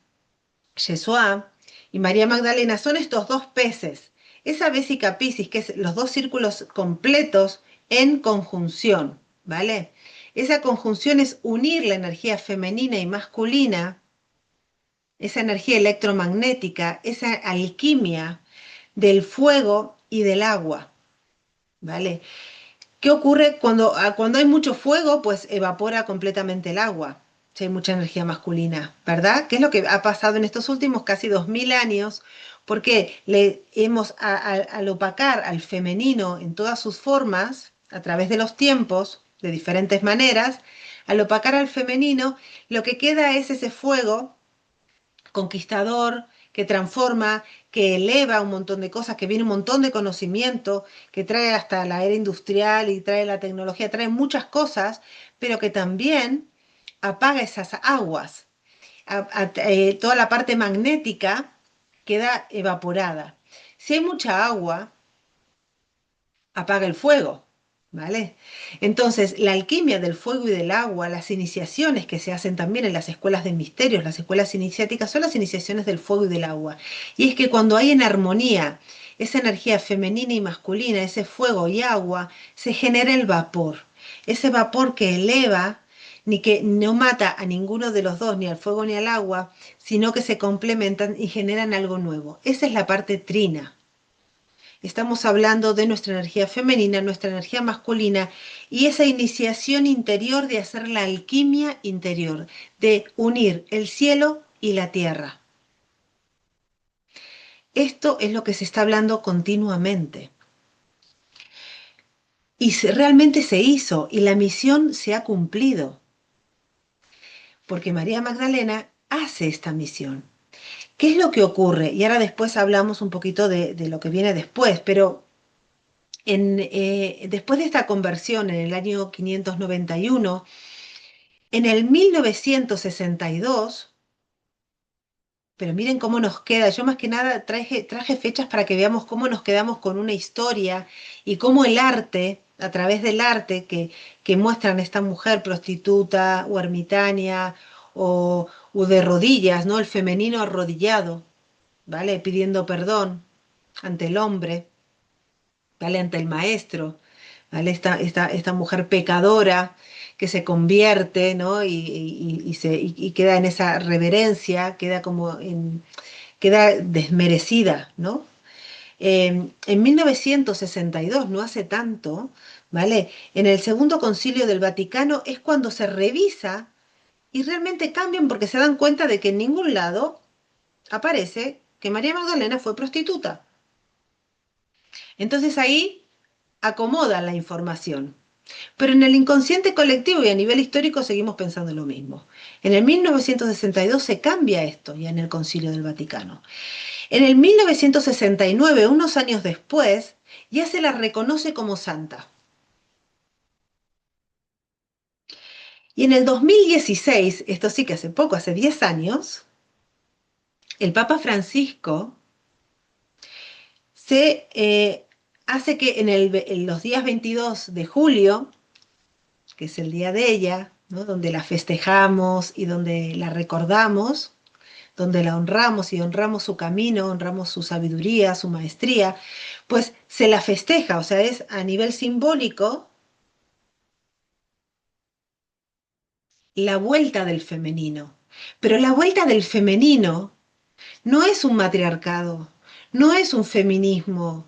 [SPEAKER 1] Yeshua y María Magdalena, son estos dos peces. Esa Vésica Piscis, que es los dos círculos completos en conjunción, ¿vale? Esa conjunción es unir la energía femenina y masculina, esa energía electromagnética, esa alquimia del fuego y del agua, ¿vale? ¿Qué ocurre cuando hay mucho fuego? Pues evapora completamente el agua, si hay mucha energía masculina, ¿verdad? ¿Qué es lo que ha pasado en estos últimos casi 2000 años? Porque le hemos, al opacar al femenino en todas sus formas, a través de los tiempos, de diferentes maneras, al opacar al femenino, lo que queda es ese fuego conquistador, que transforma, que eleva un montón de cosas, que viene un montón de conocimiento, que trae hasta la era industrial y trae la tecnología, trae muchas cosas, pero que también apaga esas aguas. Toda la parte magnética queda evaporada. Si hay mucha agua, apaga el fuego, ¿vale? Entonces, la alquimia del fuego y del agua, las iniciaciones que se hacen también en las escuelas de misterios, las escuelas iniciáticas, son las iniciaciones del fuego y del agua. Y es que cuando hay en armonía esa energía femenina y masculina, ese fuego y agua, se genera el vapor. Ese vapor que eleva, ni que no mata a ninguno de los dos, ni al fuego ni al agua, sino que se complementan y generan algo nuevo. Esa es la parte trina. Estamos hablando de nuestra energía femenina, nuestra energía masculina y esa iniciación interior de hacer la alquimia interior, de unir el cielo y la tierra. Esto es lo que se está hablando continuamente. Y realmente se hizo y la misión se ha cumplido, porque María Magdalena hace esta misión. ¿Qué es lo que ocurre? Y ahora después hablamos un poquito de lo que viene después, pero después de esta conversión en el año 591, en el 1962, pero miren cómo nos queda, yo más que nada traje fechas para que veamos cómo nos quedamos con una historia y cómo el arte, a través del arte que muestran esta mujer prostituta o ermitaña o de rodillas, ¿no? El femenino arrodillado, ¿vale? Pidiendo perdón ante el hombre, ¿vale? Ante el maestro, ¿vale? Esta mujer pecadora que se convierte, ¿no? Y queda en esa reverencia, queda desmerecida, ¿no? En 1962, no hace tanto, ¿vale? En el Segundo Concilio del Vaticano es cuando se revisa y realmente cambian porque se dan cuenta de que en ningún lado aparece que María Magdalena fue prostituta. Entonces ahí acomodan la información. Pero en el inconsciente colectivo y a nivel histórico seguimos pensando lo mismo. En el 1962 se cambia esto ya en el Concilio del Vaticano. En el 1969, unos años después, ya se la reconoce como santa. Y en el 2016, esto sí que hace poco, hace 10 años, el Papa Francisco se hace que en los días 22 de julio, que es el día de ella, ¿no? Donde la festejamos y donde la recordamos, donde la honramos y honramos su camino, honramos su sabiduría, su maestría, pues se la festeja, o sea, es a nivel simbólico la vuelta del femenino. Pero la vuelta del femenino no es un matriarcado, no es un feminismo,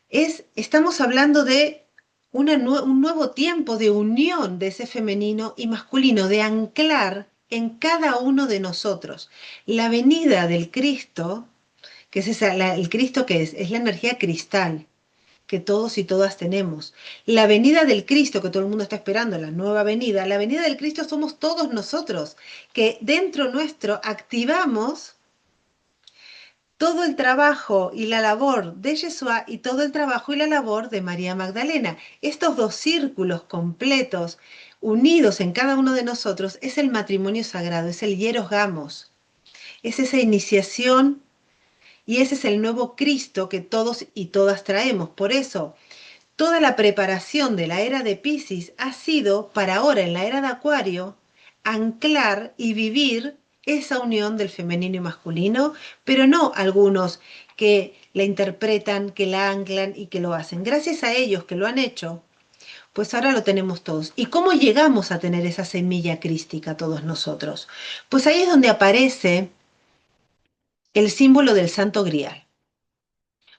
[SPEAKER 1] estamos hablando de un nuevo tiempo de unión de ese femenino y masculino, de anclar en cada uno de nosotros la venida del Cristo, que es el Cristo que es la energía cristal que todos y todas tenemos. La venida del Cristo que todo el mundo está esperando, la nueva venida, la venida del Cristo somos todos nosotros, que dentro nuestro activamos todo el trabajo y la labor de Yeshua y todo el trabajo y la labor de María Magdalena. Estos dos círculos completos, unidos en cada uno de nosotros, es el matrimonio sagrado, es el hieros gamos, es esa iniciación y ese es el nuevo Cristo que todos y todas traemos. Por eso, toda la preparación de la era de Piscis ha sido, para ahora en la era de Acuario, anclar y vivir esa unión del femenino y masculino, pero no algunos que la interpretan, que la anclan y que lo hacen. Gracias a ellos que lo han hecho, pues ahora lo tenemos todos. ¿Y cómo llegamos a tener esa semilla crística todos nosotros? Pues ahí es donde aparece el símbolo del Santo Grial.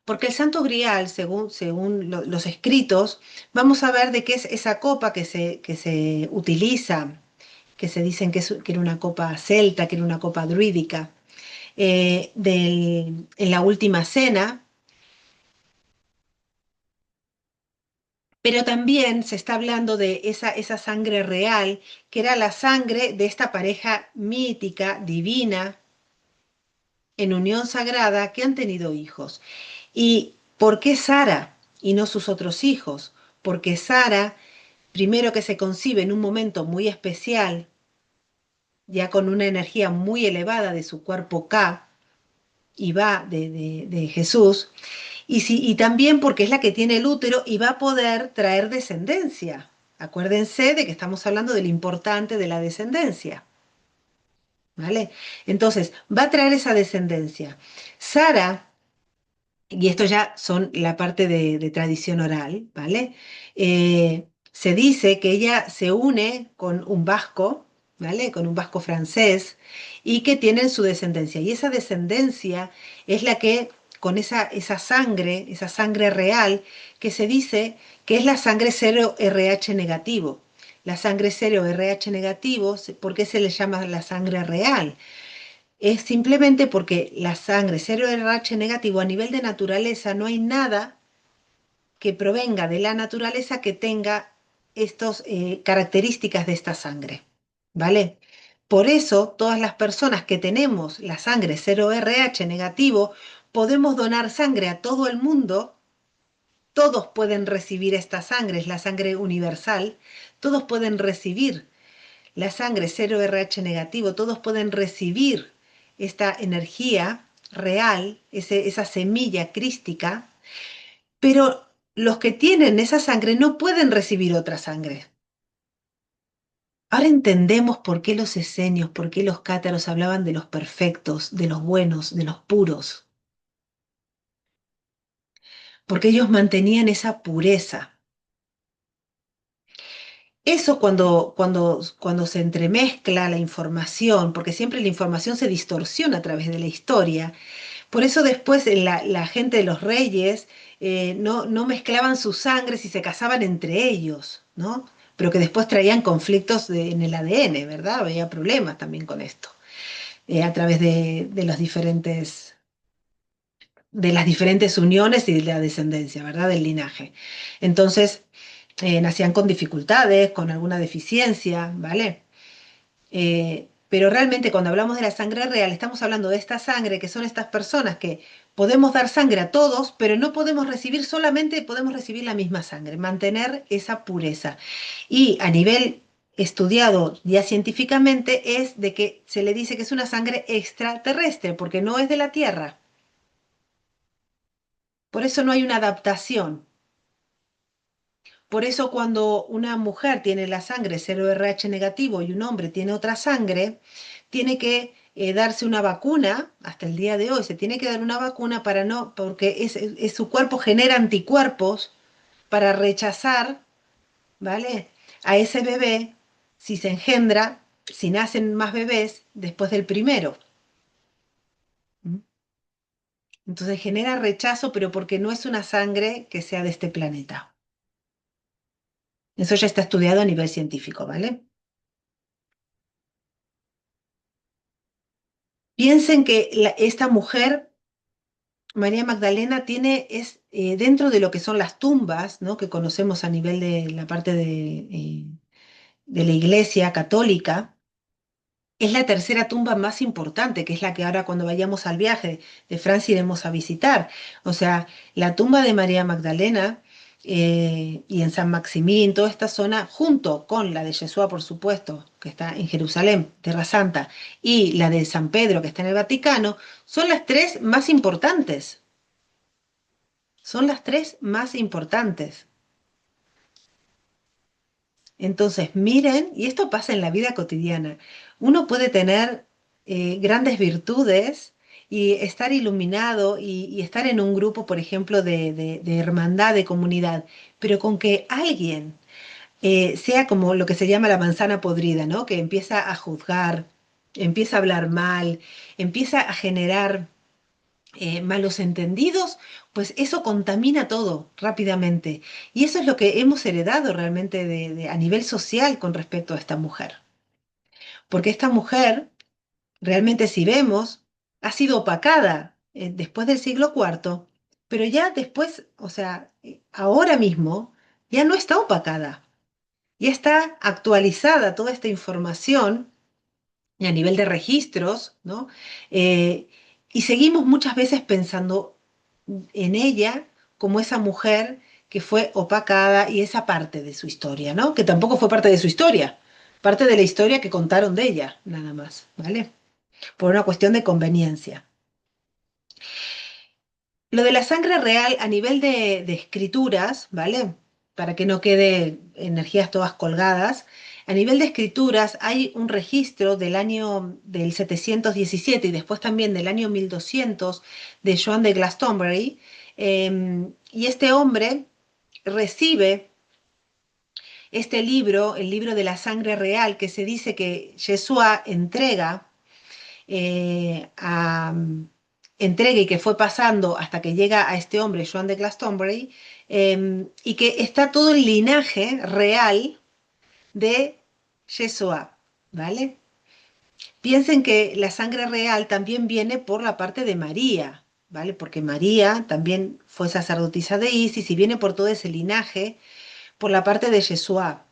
[SPEAKER 1] Porque el Santo Grial, según los escritos, vamos a ver de qué es esa copa que se utiliza, que se dicen que era una copa celta, que era una copa druídica, en la última cena, pero también se está hablando de esa sangre real, que era la sangre de esta pareja mítica, divina, en unión sagrada, que han tenido hijos. ¿Y por qué Sara y no sus otros hijos? Porque Sara, primero que se concibe en un momento muy especial, ya con una energía muy elevada de su cuerpo K, y va de Jesús, y también porque es la que tiene el útero y va a poder traer descendencia. Acuérdense de que estamos hablando de lo importante de la descendencia, ¿vale? Entonces, va a traer esa descendencia. Sara, y esto ya son la parte de tradición oral, ¿vale? Se dice que ella se une con un vasco, ¿vale? Con un vasco francés, y que tienen su descendencia. Y esa descendencia es la que, con esa sangre real, que se dice que es la sangre 0RH negativo. La sangre 0RH negativo, ¿por qué se le llama la sangre real? Es simplemente porque la sangre 0RH negativo a nivel de naturaleza no hay nada que provenga de la naturaleza que tenga estas características de esta sangre, ¿vale? Por eso todas las personas que tenemos la sangre 0RH negativo podemos donar sangre a todo el mundo, todos pueden recibir esta sangre, es la sangre universal, todos pueden recibir la sangre 0RH negativo, todos pueden recibir esta energía real, esa semilla crística, pero los que tienen esa sangre no pueden recibir otra sangre. Ahora entendemos por qué los esenios, por qué los cátaros hablaban de los perfectos, de los buenos, de los puros, porque ellos mantenían esa pureza. Eso cuando se entremezcla la información, porque siempre la información se distorsiona a través de la historia. Por eso después la gente de los reyes no mezclaban sus sangres y se casaban entre ellos, ¿no? Pero que después traían conflictos en el ADN, ¿verdad? Había problemas también con esto, a través de las diferentes uniones y de la descendencia, ¿verdad? Del linaje. Entonces, nacían con dificultades, con alguna deficiencia, ¿vale? Pero realmente cuando hablamos de la sangre real, estamos hablando de esta sangre, que son estas personas que podemos dar sangre a todos, pero no podemos recibir solamente, podemos recibir la misma sangre, mantener esa pureza. Y a nivel estudiado ya científicamente es de que se le dice que es una sangre extraterrestre, porque no es de la Tierra. Por eso no hay una adaptación. Por eso cuando una mujer tiene la sangre 0RH negativo y un hombre tiene otra sangre, tiene que darse una vacuna, hasta el día de hoy se tiene que dar una vacuna para no, porque su cuerpo genera anticuerpos para rechazar, ¿vale? A ese bebé si se engendra, si nacen más bebés después del primero. ¿Mm? Entonces genera rechazo, pero porque no es una sangre que sea de este planeta. Eso ya está estudiado a nivel científico, ¿vale? Piensen que esta mujer, María Magdalena, dentro de lo que son las tumbas, ¿no? Que conocemos a nivel de la parte de la Iglesia católica, es la tercera tumba más importante, que es la que ahora cuando vayamos al viaje de Francia iremos a visitar. O sea, la tumba de María Magdalena y en San Maximín, toda esta zona, junto con la de Yeshua, por supuesto, que está en Jerusalén, Tierra Santa, y la de San Pedro, que está en el Vaticano, son las tres más importantes. Son las tres más importantes. Entonces, miren, y esto pasa en la vida cotidiana, uno puede tener grandes virtudes y estar iluminado y estar en un grupo, por ejemplo, de hermandad, de comunidad, pero con que alguien sea como lo que se llama la manzana podrida, ¿no? Que empieza a juzgar, empieza a hablar mal, empieza a generar malos entendidos, pues eso contamina todo rápidamente. Y eso es lo que hemos heredado realmente a nivel social con respecto a esta mujer. Porque esta mujer, realmente si vemos, ha sido opacada después del siglo cuarto, pero ya después, o sea, ahora mismo, ya no está opacada. Ya está actualizada toda esta información y a nivel de registros, ¿no? Eh, y seguimos muchas veces pensando en ella como esa mujer que fue opacada y esa parte de su historia, ¿no? Que tampoco fue parte de su historia, parte de la historia que contaron de ella, nada más, ¿vale? Por una cuestión de conveniencia. Lo de la sangre real a nivel de escrituras, ¿vale? Para que no quede energías todas colgadas. A nivel de escrituras hay un registro del año del 717 y después también del año 1200 de Joan de Glastonbury. Y este hombre recibe este libro, el libro de la sangre real, que se dice que Yeshua eh, a, entrega y que fue pasando hasta que llega a este hombre, Joan de Glastonbury, y que está todo el linaje real de Yeshua, ¿vale? Piensen que la sangre real también viene por la parte de María, ¿vale? Porque María también fue sacerdotisa de Isis y viene por todo ese linaje, por la parte de Yeshua.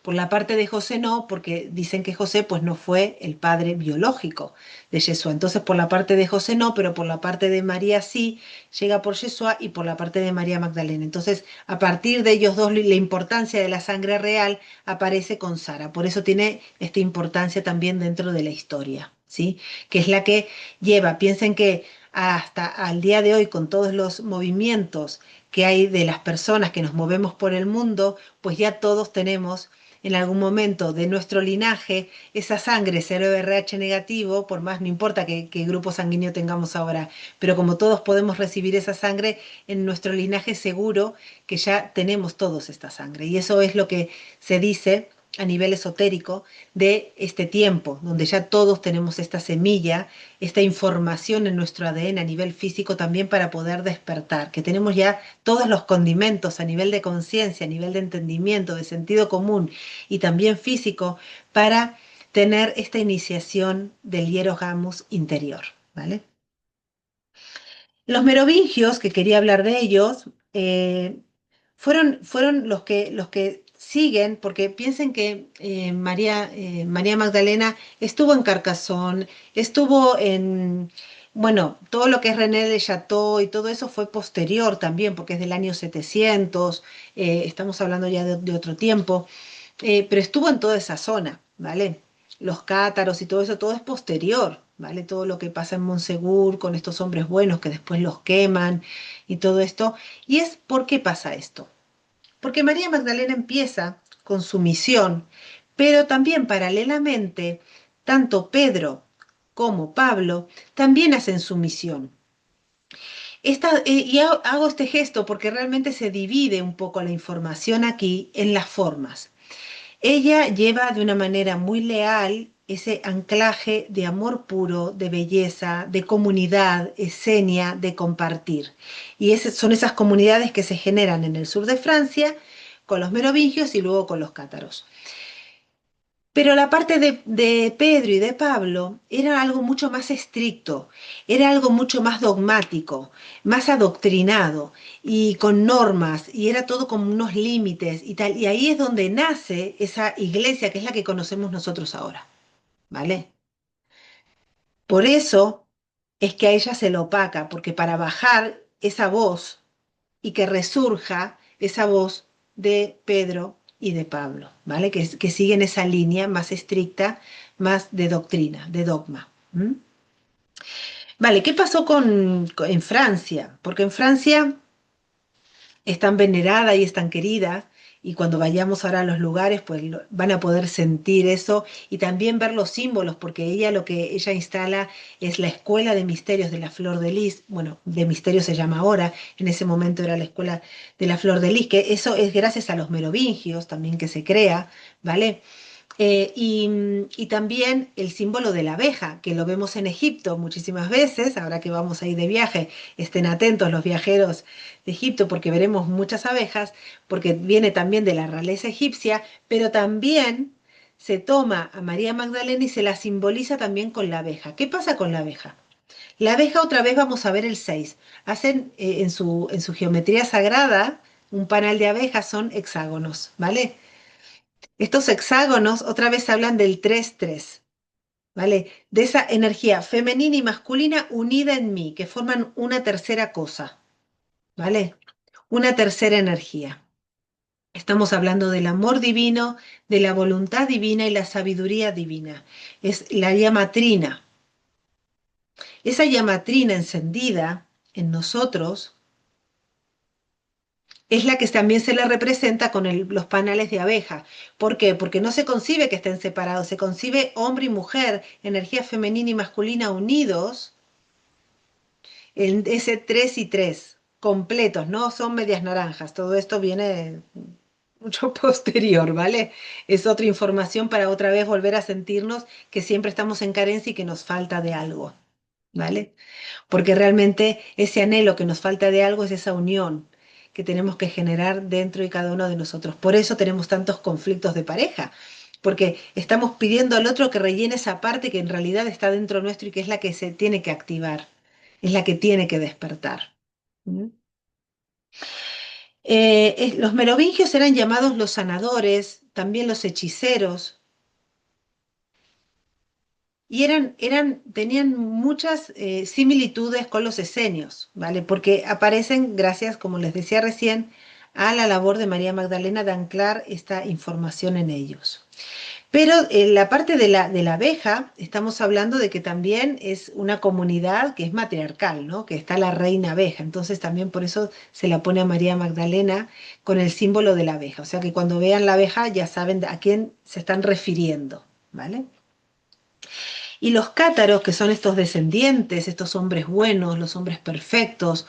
[SPEAKER 1] Por la parte de José no, porque dicen que José pues no fue el padre biológico de Yeshua. Entonces por la parte de José no, pero por la parte de María sí, llega por Yeshua y por la parte de María Magdalena. Entonces a partir de ellos dos la importancia de la sangre real aparece con Sara. Por eso tiene esta importancia también dentro de la historia, ¿sí? Que es la que lleva, piensen que hasta al día de hoy con todos los movimientos que hay de las personas que nos movemos por el mundo, pues ya todos tenemos en algún momento de nuestro linaje esa sangre 0RH negativo, por más no importa qué grupo sanguíneo tengamos ahora, pero como todos podemos recibir esa sangre, en nuestro linaje seguro que ya tenemos todos esta sangre. Y eso es lo que se dice a nivel esotérico de este tiempo, donde ya todos tenemos esta semilla, esta información en nuestro ADN a nivel físico también para poder despertar, que tenemos ya todos los condimentos a nivel de conciencia, a nivel de entendimiento, de sentido común y también físico para tener esta iniciación del hierogamus interior, ¿vale? Los merovingios, que quería hablar de ellos, fueron los que siguen, porque piensen que María Magdalena estuvo en Carcassonne, estuvo en, bueno, todo lo que es René de Chateau y todo eso fue posterior también, porque es del año 700, estamos hablando ya de otro tiempo. pero estuvo en toda esa zona, ¿vale? Los cátaros y todo eso, todo es posterior, ¿vale? Todo lo que pasa en Monsegur con estos hombres buenos que después los queman y todo esto. ¿Y es por qué pasa esto? Porque María Magdalena empieza con su misión, pero también paralelamente, tanto Pedro como Pablo también hacen su misión. Hago este gesto porque realmente se divide un poco la información aquí en las formas. Ella lleva de una manera muy leal ese anclaje de amor puro, de belleza, de comunidad, esenia, de compartir. Y son esas comunidades que se generan en el sur de Francia con los merovingios y luego con los cátaros. Pero la parte de Pedro y de Pablo era algo mucho más estricto, era algo mucho más dogmático, más adoctrinado y con normas, y era todo con unos límites y tal. Y ahí es donde nace esa iglesia que es la que conocemos nosotros ahora, ¿vale? Por eso es que a ella se lo opaca, porque para bajar esa voz y que resurja esa voz de Pedro y de Pablo, ¿vale? Que siguen esa línea más estricta, más de doctrina, de dogma. ¿M? Vale, ¿qué pasó en Francia? Porque en Francia es tan venerada y es tan querida, y cuando vayamos ahora a los lugares, pues van a poder sentir eso y también ver los símbolos, porque ella lo que ella instala es la Escuela de Misterios de la Flor de Lis. Bueno, de Misterios se llama ahora, en ese momento era la Escuela de la Flor de Lis, que eso es gracias a los merovingios también que se crea, ¿vale? Y también el símbolo de la abeja, que lo vemos en Egipto muchísimas veces, ahora que vamos a ir de viaje, estén atentos los viajeros de Egipto porque veremos muchas abejas, porque viene también de la realeza egipcia, pero también se toma a María Magdalena y se la simboliza también con la abeja. ¿Qué pasa con la abeja? La abeja otra vez vamos a ver el 6. Hacen en su geometría sagrada un panal de abejas, son hexágonos, ¿vale? Estos hexágonos otra vez hablan del 3-3, ¿vale? De esa energía femenina y masculina unida en mí, que forman una tercera cosa, ¿vale? Una tercera energía. Estamos hablando del amor divino, de la voluntad divina y la sabiduría divina. Es la llamatrina. Esa llamatrina encendida en nosotros es la que también se le representa con los panales de abeja. ¿Por qué? Porque no se concibe que estén separados, se concibe hombre y mujer, energía femenina y masculina unidos en ese 3 y 3 completos, no son medias naranjas, todo esto viene mucho posterior, ¿vale? Es otra información para otra vez volver a sentirnos que siempre estamos en carencia y que nos falta de algo, ¿vale? Porque realmente ese anhelo que nos falta de algo es esa unión que tenemos que generar dentro de cada uno de nosotros. Por eso tenemos tantos conflictos de pareja, porque estamos pidiendo al otro que rellene esa parte que en realidad está dentro nuestro y que es la que se tiene que activar, es la que tiene que despertar. ¿Mm? Los merovingios eran llamados los sanadores, también los hechiceros, y tenían muchas similitudes con los esenios, ¿vale? Porque aparecen gracias, como les decía recién, a la labor de María Magdalena de anclar esta información en ellos. Pero en la parte de la abeja, estamos hablando de que también es una comunidad que es matriarcal, ¿no? Que está la reina abeja. Entonces también por eso se la pone a María Magdalena con el símbolo de la abeja. O sea que cuando vean la abeja ya saben a quién se están refiriendo, ¿vale? Y los cátaros, que son estos descendientes, estos hombres buenos, los hombres perfectos,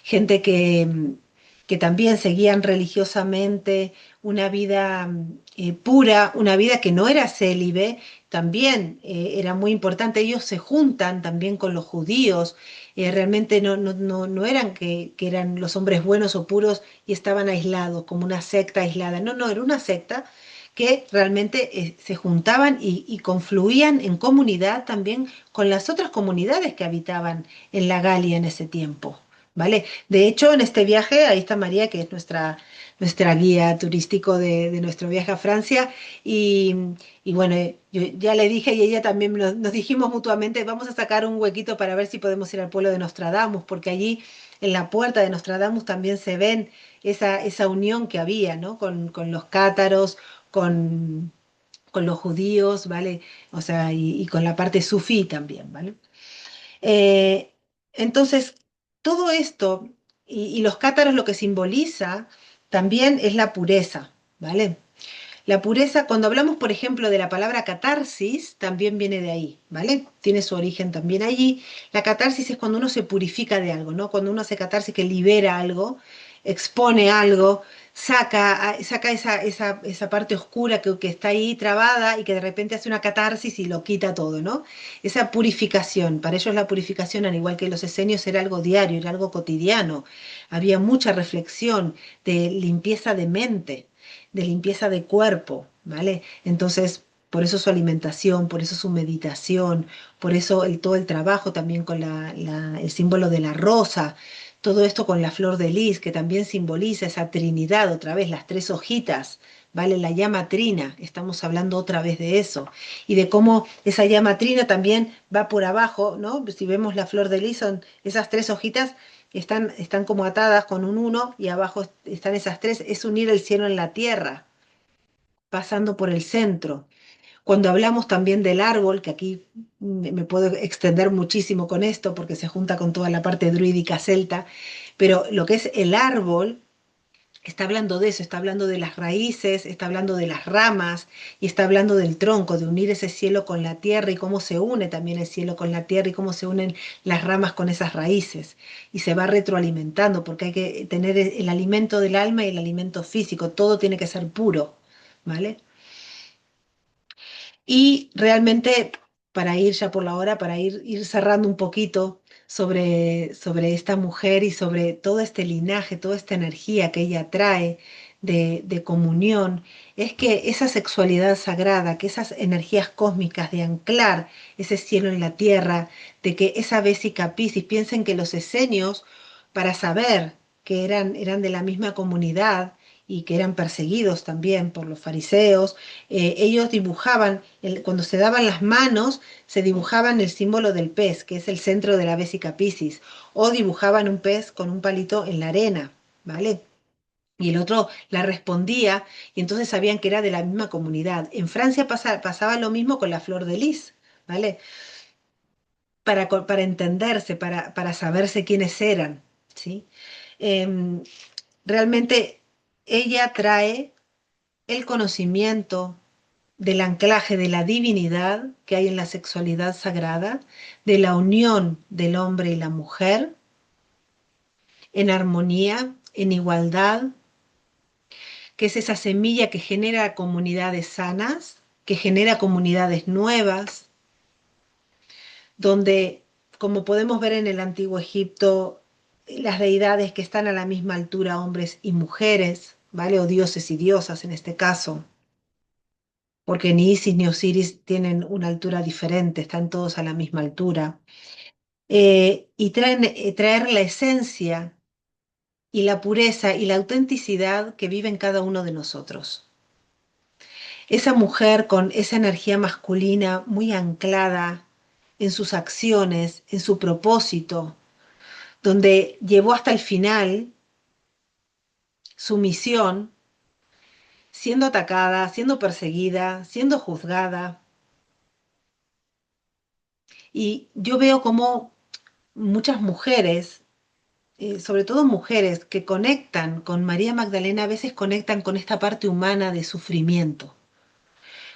[SPEAKER 1] gente que también seguían religiosamente una vida pura, una vida que no era célibe, también era muy importante. Ellos se juntan también con los judíos, realmente no eran que eran los hombres buenos o puros y estaban aislados, como una secta aislada. No, no, era una secta que realmente se juntaban y confluían en comunidad también con las otras comunidades que habitaban en la Galia en ese tiempo, ¿vale? De hecho, en este viaje, ahí está María, que es nuestra guía turístico de nuestro viaje a Francia, y, y bueno, yo ya le dije y ella también nos dijimos mutuamente, vamos a sacar un huequito para ver si podemos ir al pueblo de Nostradamus, porque allí en la puerta de Nostradamus también se ven esa unión que había, ¿no? Con los cátaros, con, con los judíos, ¿vale? O sea, y con la parte sufí también, ¿vale? Eh, entonces, todo esto y los cátaros lo que simboliza también es la pureza, ¿vale? La pureza, cuando hablamos, por ejemplo, de la palabra catarsis, también viene de ahí, ¿vale? Tiene su origen también allí. La catarsis es cuando uno se purifica de algo, ¿no? Cuando uno hace catarsis que libera algo, expone algo, saca esa parte oscura que está ahí trabada y que de repente hace una catarsis y lo quita todo, ¿no? Esa purificación, para ellos la purificación, al igual que los esenios, era algo diario, era algo cotidiano. Había mucha reflexión de limpieza de mente, de limpieza de cuerpo, ¿vale? Entonces, por eso su alimentación, por eso su meditación, por eso todo el trabajo también con el símbolo de la rosa, todo esto con la flor de lis, que también simboliza esa trinidad, otra vez, las tres hojitas, ¿vale? La llama trina, estamos hablando otra vez de eso, y de cómo esa llama trina también va por abajo, ¿no? Si vemos la flor de lis, son esas tres hojitas están como atadas con un uno y abajo están esas tres, es unir el cielo en la tierra, pasando por el centro. Cuando hablamos también del árbol, que aquí me puedo extender muchísimo con esto porque se junta con toda la parte druídica celta, pero lo que es el árbol está hablando de eso, está hablando de las raíces, está hablando de las ramas y está hablando del tronco, de unir ese cielo con la tierra y cómo se une también el cielo con la tierra y cómo se unen las ramas con esas raíces. Y se va retroalimentando porque hay que tener el alimento del alma y el alimento físico, todo tiene que ser puro, ¿vale? Y realmente, para ir ya por la hora, para ir cerrando un poquito sobre esta mujer y sobre todo este linaje, toda esta energía que ella trae de comunión, es que esa sexualidad sagrada, que esas energías cósmicas de anclar ese cielo en la tierra, de que esa Vesica Piscis, piensen que los esenios, para saber que eran de la misma comunidad, y que eran perseguidos también por los fariseos, ellos dibujaban, cuando se daban las manos, se dibujaban el símbolo del pez, que es el centro de la Vesica Piscis, o dibujaban un pez con un palito en la arena, ¿vale? Y el otro la respondía, y entonces sabían que era de la misma comunidad. En Francia pasaba lo mismo con la flor de lis, ¿vale? Para entenderse, para saberse quiénes eran, ¿sí? Em, Realmente ella trae el conocimiento del anclaje de la divinidad que hay en la sexualidad sagrada, de la unión del hombre y la mujer en armonía, en igualdad, que es esa semilla que genera comunidades sanas, que genera comunidades nuevas, donde, como podemos ver en el antiguo Egipto, las deidades que están a la misma altura, hombres y mujeres, ¿vale? O dioses y diosas en este caso, porque ni Isis ni Osiris tienen una altura diferente, están todos a la misma altura. Y traer la esencia y la pureza y la autenticidad que vive en cada uno de nosotros. Esa mujer con esa energía masculina muy anclada en sus acciones, en su propósito, donde llevó hasta el final su misión, siendo atacada, siendo perseguida, siendo juzgada. Y yo veo como muchas mujeres, sobre todo mujeres que conectan con María Magdalena, a veces conectan con esta parte humana de sufrimiento,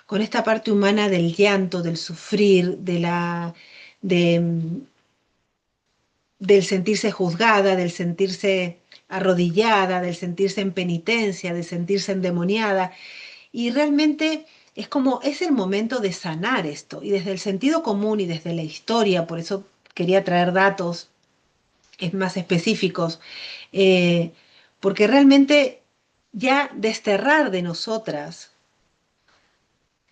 [SPEAKER 1] con esta parte humana del llanto, del sufrir, de, del sentirse juzgada, del sentirse arrodillada, del sentirse en penitencia, de sentirse endemoniada. Y realmente es como, es el momento de sanar esto. Y desde el sentido común y desde la historia, por eso quería traer datos más específicos, eh, porque realmente ya desterrar de nosotras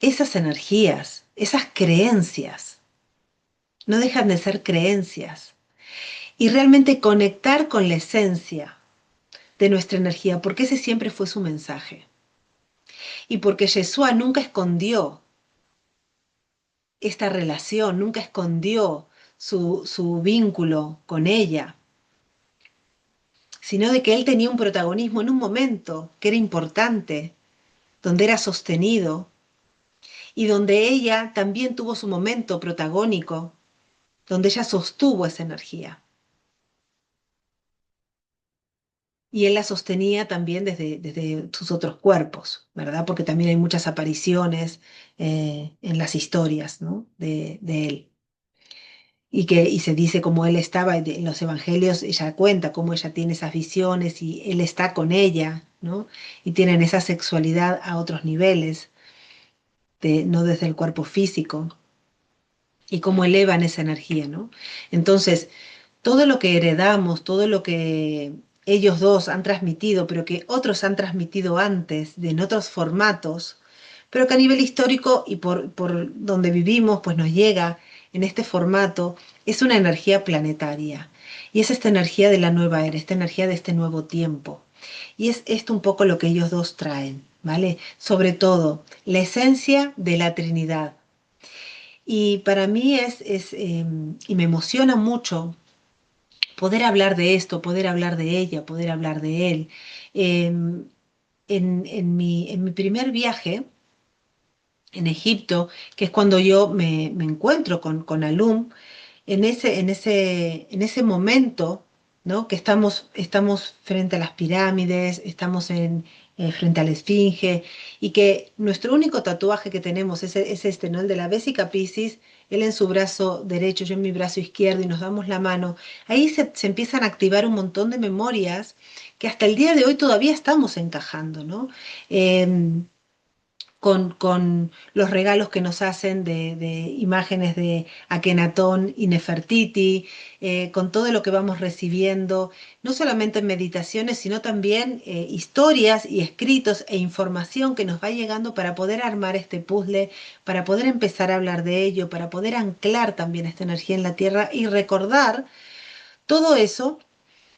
[SPEAKER 1] esas energías, esas creencias, no dejan de ser creencias, y realmente conectar con la esencia de nuestra energía, porque ese siempre fue su mensaje. Y porque Yeshua nunca escondió esta relación, nunca escondió su vínculo con ella, sino de que él tenía un protagonismo en un momento que era importante donde era sostenido y donde ella también tuvo su momento protagónico, donde ella sostuvo esa energía. Y él la sostenía también desde sus otros cuerpos, ¿verdad? Porque también hay muchas apariciones en las historias, ¿no? de él. Y se dice cómo él estaba, en los evangelios ella cuenta cómo ella tiene esas visiones y él está con ella, ¿no? Y tienen esa sexualidad a otros niveles, no desde el cuerpo físico, y cómo elevan esa energía, ¿no? Entonces, todo lo que heredamos, todo lo que ellos dos han transmitido, pero que otros han transmitido antes, en otros formatos, pero que a nivel histórico y por donde vivimos, pues nos llega en este formato, es una energía planetaria. Y es esta energía de la nueva era, esta energía de este nuevo tiempo. Y es esto un poco lo que ellos dos traen, ¿vale? Sobre todo, la esencia de la Trinidad. Y para mí y me emociona mucho poder hablar de esto, poder hablar de ella, poder hablar de él. Em, en mi primer viaje en Egipto, que es cuando yo me encuentro con Alum, en ese momento, ¿no? Que estamos frente a las pirámides, estamos frente a la Esfinge, y que nuestro único tatuaje que tenemos es este, ¿no? El de la Vesica Piscis, él en su brazo derecho, yo en mi brazo izquierdo, y nos damos la mano. Ahí se empiezan a activar un montón de memorias que hasta el día de hoy todavía estamos encajando, ¿no? Em, con los regalos que nos hacen de imágenes de Akenatón y Nefertiti, con todo lo que vamos recibiendo, no solamente en meditaciones, sino también historias y escritos e información que nos va llegando para poder armar este puzzle, para poder empezar a hablar de ello, para poder anclar también esta energía en la Tierra y recordar todo eso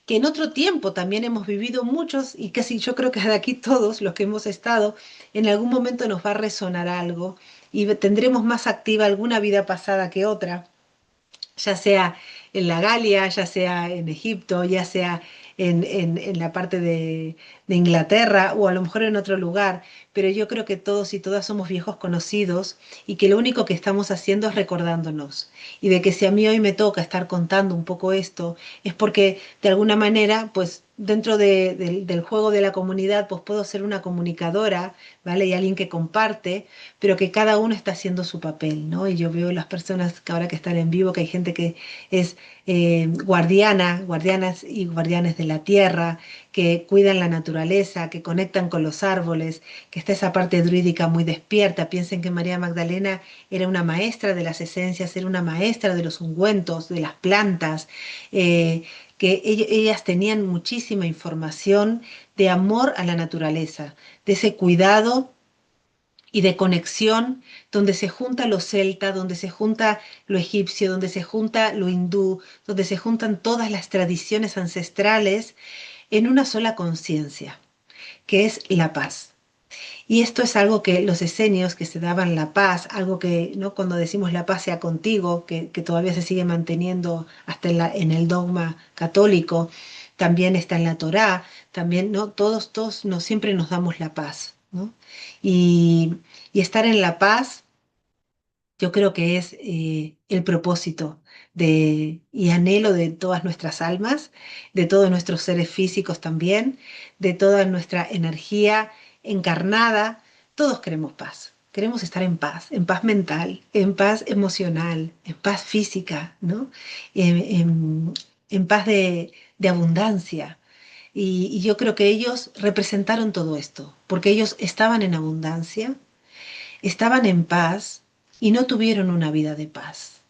[SPEAKER 1] que en otro tiempo también hemos vivido muchos y casi yo creo que de aquí todos los que hemos estado, en algún momento nos va a resonar algo y tendremos más activa alguna vida pasada que otra, ya sea en la Galia, ya sea en Egipto, ya sea en la parte de Inglaterra o a lo mejor en otro lugar, pero yo creo que todos y todas somos viejos conocidos y que lo único que estamos haciendo es recordándonos. Y de que si a mí hoy me toca estar contando un poco esto, es porque de alguna manera, pues dentro del juego de la comunidad, pues puedo ser una comunicadora, ¿vale? Y alguien que comparte, pero que cada uno está haciendo su papel, ¿no? Y yo veo las personas que ahora que están en vivo, que hay gente que es guardianas y guardianes de la tierra, que cuidan la naturaleza, que conectan con los árboles, que está esa parte druídica muy despierta. Piensen que María Magdalena era una maestra de las esencias, era una maestra de los ungüentos, de las plantas, que ellas tenían muchísima información de amor a la naturaleza, de ese cuidado y de conexión, donde se junta lo celta, donde se junta lo egipcio, donde se junta lo hindú, donde se juntan todas las tradiciones ancestrales en una sola conciencia, que es la paz. Y esto es algo que los esenios que se daban la paz, algo que, ¿no? Cuando decimos la paz sea contigo, que todavía se sigue manteniendo hasta en el dogma católico, también está en la Torá, también, ¿no? Todos siempre nos damos la paz, ¿no? Y, y estar en la paz, yo creo que es el propósito y anhelo de todas nuestras almas, de todos nuestros seres físicos también, de toda nuestra energía encarnada. Todos queremos paz. Queremos estar en paz mental, en paz emocional, en paz física, ¿no? En paz de abundancia. Y yo creo que ellos representaron todo esto, porque ellos estaban en abundancia, estaban en paz y no tuvieron una vida de paz,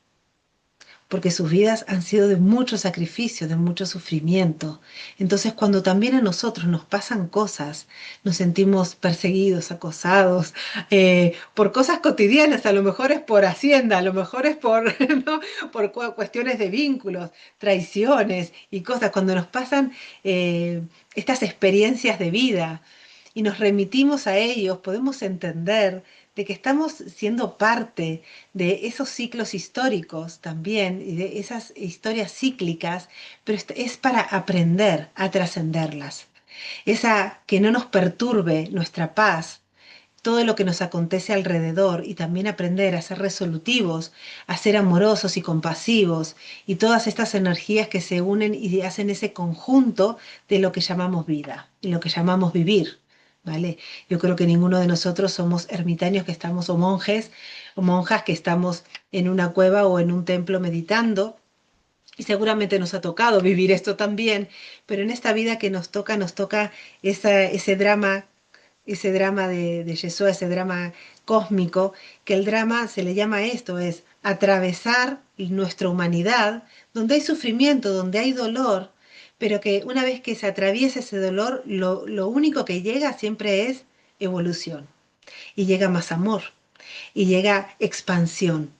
[SPEAKER 1] porque sus vidas han sido de mucho sacrificio, de mucho sufrimiento. Entonces, cuando también a nosotros nos pasan cosas, nos sentimos perseguidos, acosados, por cosas cotidianas, a lo mejor es por hacienda, a lo mejor es por, ¿no? por cuestiones de vínculos, traiciones y cosas, cuando nos pasan estas experiencias de vida y nos remitimos a ellos, podemos entender de que estamos siendo parte de esos ciclos históricos también y de esas historias cíclicas, pero es para aprender a trascenderlas. Esa que no nos perturbe nuestra paz, todo lo que nos acontece alrededor y también aprender a ser resolutivos, a ser amorosos y compasivos y todas estas energías que se unen y hacen ese conjunto de lo que llamamos vida y lo que llamamos vivir. ¿Vale? Yo creo que ninguno de nosotros somos ermitaños que estamos o monjes o monjas que estamos en una cueva o en un templo meditando. Y seguramente nos ha tocado vivir esto también, pero en esta vida que nos toca ese drama de Yeshua, ese drama cósmico, que el drama se le llama esto, es atravesar nuestra humanidad, donde hay sufrimiento, donde hay dolor, pero que una vez que se atraviesa ese dolor, lo único que llega siempre es evolución, y llega más amor, y llega expansión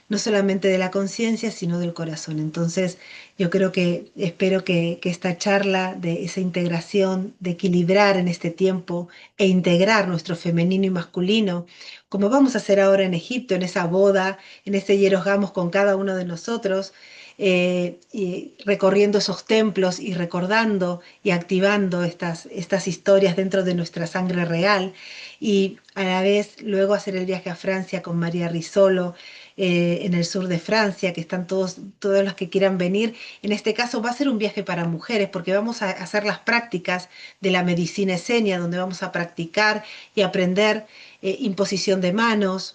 [SPEAKER 1] no solamente de la conciencia, sino del corazón. Entonces, yo creo que, espero que esta charla de esa integración, de equilibrar en este tiempo e integrar nuestro femenino y masculino, como vamos a hacer ahora en Egipto, en esa boda, en ese Yerosgamos con cada uno de nosotros, y recorriendo esos templos y recordando y activando estas historias dentro de nuestra sangre real y a la vez luego hacer el viaje a Francia con María Risolo, en el sur de Francia, que están todos los que quieran venir. En este caso va a ser un viaje para mujeres porque vamos a hacer las prácticas de la medicina esenia, donde vamos a practicar y aprender imposición de manos,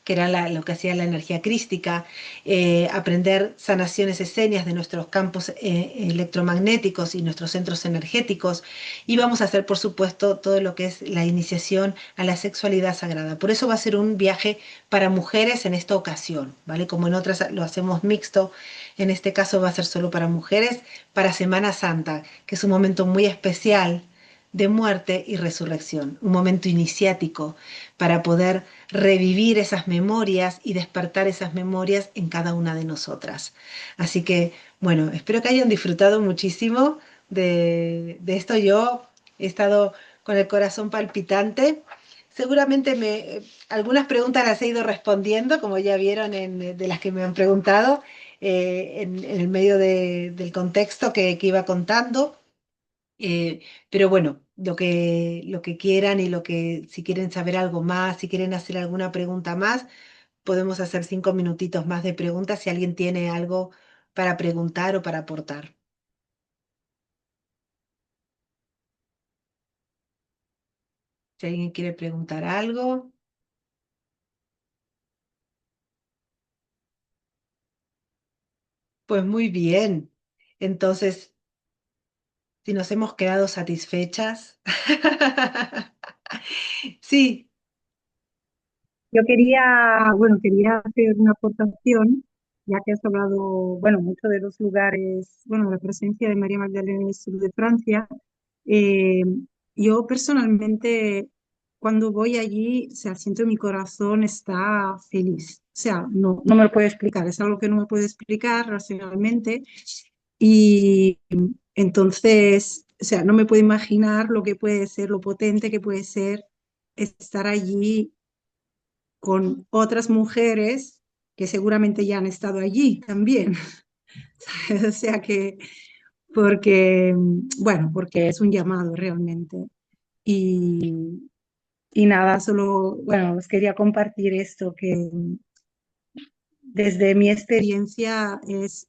[SPEAKER 1] que era lo que hacía la energía crística, aprender sanaciones escenias de nuestros campos electromagnéticos y nuestros centros energéticos, y vamos a hacer, por supuesto, todo lo que es la iniciación a la sexualidad sagrada. Por eso va a ser un viaje para mujeres en esta ocasión, ¿vale? Como en otras lo hacemos mixto, en este caso va a ser solo para mujeres, para Semana Santa, que es un momento muy especial de muerte y resurrección, un momento iniciático para poder revivir esas memorias y despertar esas memorias en cada una de nosotras. Así que, bueno, espero que hayan disfrutado muchísimo de esto. Yo he estado con el corazón palpitante. Seguramente algunas preguntas las he ido respondiendo, como ya vieron de las que me han preguntado, en el medio del contexto que iba contando. Pero bueno, lo que quieran y lo que si quieren saber algo más, si quieren hacer alguna pregunta más, podemos hacer 5 minutitos más de preguntas si alguien tiene algo para preguntar o para aportar. Si alguien quiere preguntar algo, pues muy bien. Entonces, si nos hemos quedado satisfechas, sí,
[SPEAKER 4] Quería hacer una aportación, ya que has hablado, bueno, mucho de los lugares, bueno, la presencia de María Magdalena en el sur de Francia. Eh, yo personalmente, cuando voy allí, o sea, siento mi corazón está feliz. O sea, no me lo puedo explicar, es algo que no me puedo explicar racionalmente. Y entonces, o sea, no me puedo imaginar lo que puede ser, lo potente que puede ser estar allí con otras mujeres que seguramente ya han estado allí también. O sea que, porque es un llamado realmente. Y, y nada, solo, bueno, os quería compartir esto, que desde mi experiencia es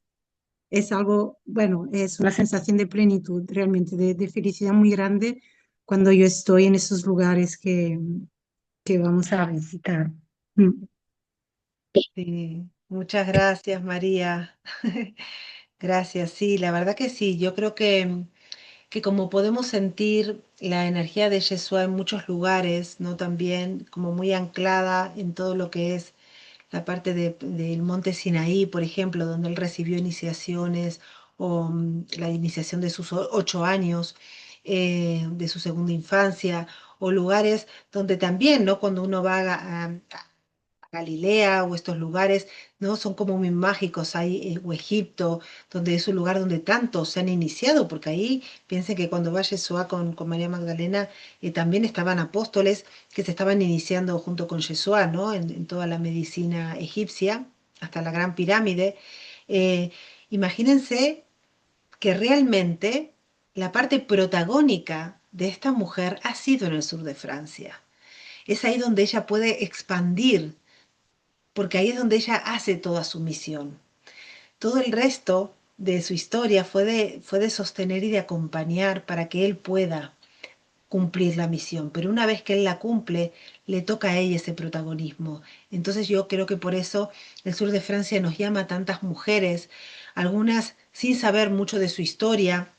[SPEAKER 4] algo, bueno, es una sensación de plenitud, realmente, de felicidad muy grande cuando yo estoy en esos lugares que vamos a visitar. Mm.
[SPEAKER 1] sí. Muchas gracias, María. Gracias, sí, la verdad que sí. Yo creo que como podemos sentir la energía de Yeshua en muchos lugares, ¿no? También como muy anclada en todo lo que es la parte del monte Sinaí, por ejemplo, donde él recibió iniciaciones o la iniciación de sus 8 años, de su segunda infancia, o lugares donde también, ¿no? Cuando uno va Galilea o estos lugares, ¿no? Son como muy mágicos, hay, o Egipto, donde es un lugar donde tantos se han iniciado, porque ahí piensen que cuando va Yeshua con María Magdalena, también estaban apóstoles que se estaban iniciando junto con Yeshua, ¿no? En toda la medicina egipcia, hasta la Gran Pirámide. Eh, Imagínense que realmente la parte protagónica de esta mujer ha sido en el sur de Francia. es ahí donde ella puede expandir, porque ahí es donde ella hace toda su misión. Todo el resto de su historia fue de sostener y de acompañar para que él pueda cumplir la misión, pero una vez que él la cumple, le toca a ella ese protagonismo. Entonces yo creo que por eso el sur de Francia nos llama a tantas mujeres, algunas sin saber mucho de su historia,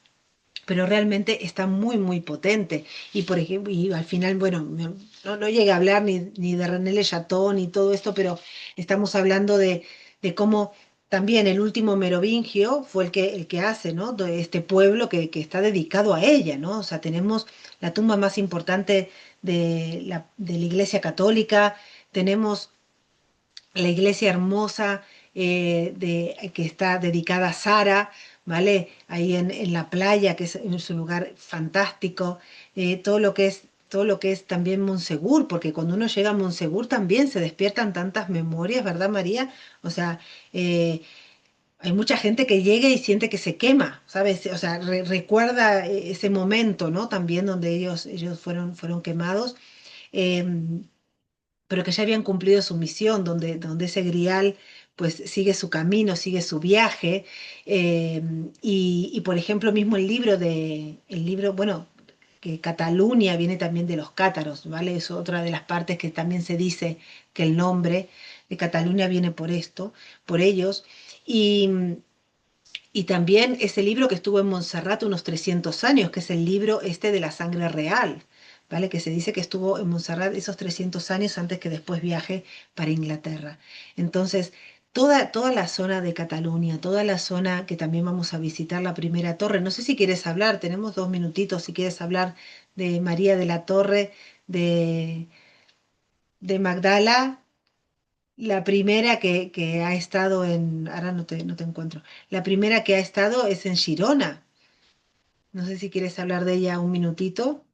[SPEAKER 1] pero realmente está muy, muy potente. Y por ejemplo, y al final, bueno, no llegué a hablar ni de René Le Chateau ni todo esto, pero estamos hablando de cómo también el último merovingio fue el que hace, ¿no? De este pueblo que está dedicado a ella, ¿no? O sea, tenemos la tumba más importante de la Iglesia Católica, tenemos la iglesia hermosa que está dedicada a Sara, ¿vale? Ahí en la playa, que es un lugar fantástico, todo lo que es también Monsegur, porque cuando uno llega a Monsegur también se despiertan tantas memorias, ¿verdad, María? O sea, eh, hay mucha gente que llega y siente que se quema, ¿sabes? O sea, recuerda ese momento, ¿no? También donde ellos fueron quemados. Em, pero que ya habían cumplido su misión, donde ese grial pues sigue su camino, sigue su viaje. Y, por ejemplo, mismo el libro, bueno, que Cataluña viene también de los cátaros, ¿vale? Es otra de las partes que también se dice que el nombre de Cataluña viene por esto, por ellos. Y, y también ese libro que estuvo en Montserrat unos 300 años, que es el libro este de la sangre real, ¿vale? Que se dice que estuvo en Montserrat esos 300 años antes que después viaje para Inglaterra. Entonces, toda la zona de Cataluña, toda la zona que también vamos a visitar, la Primera Torre, no sé si quieres hablar, tenemos 2 minutitos, si quieres hablar de María de la Torre, de, de Magdala. La primera que ha estado ahora no te encuentro. La primera que ha estado es en Girona. No sé si quieres hablar de ella un minutito,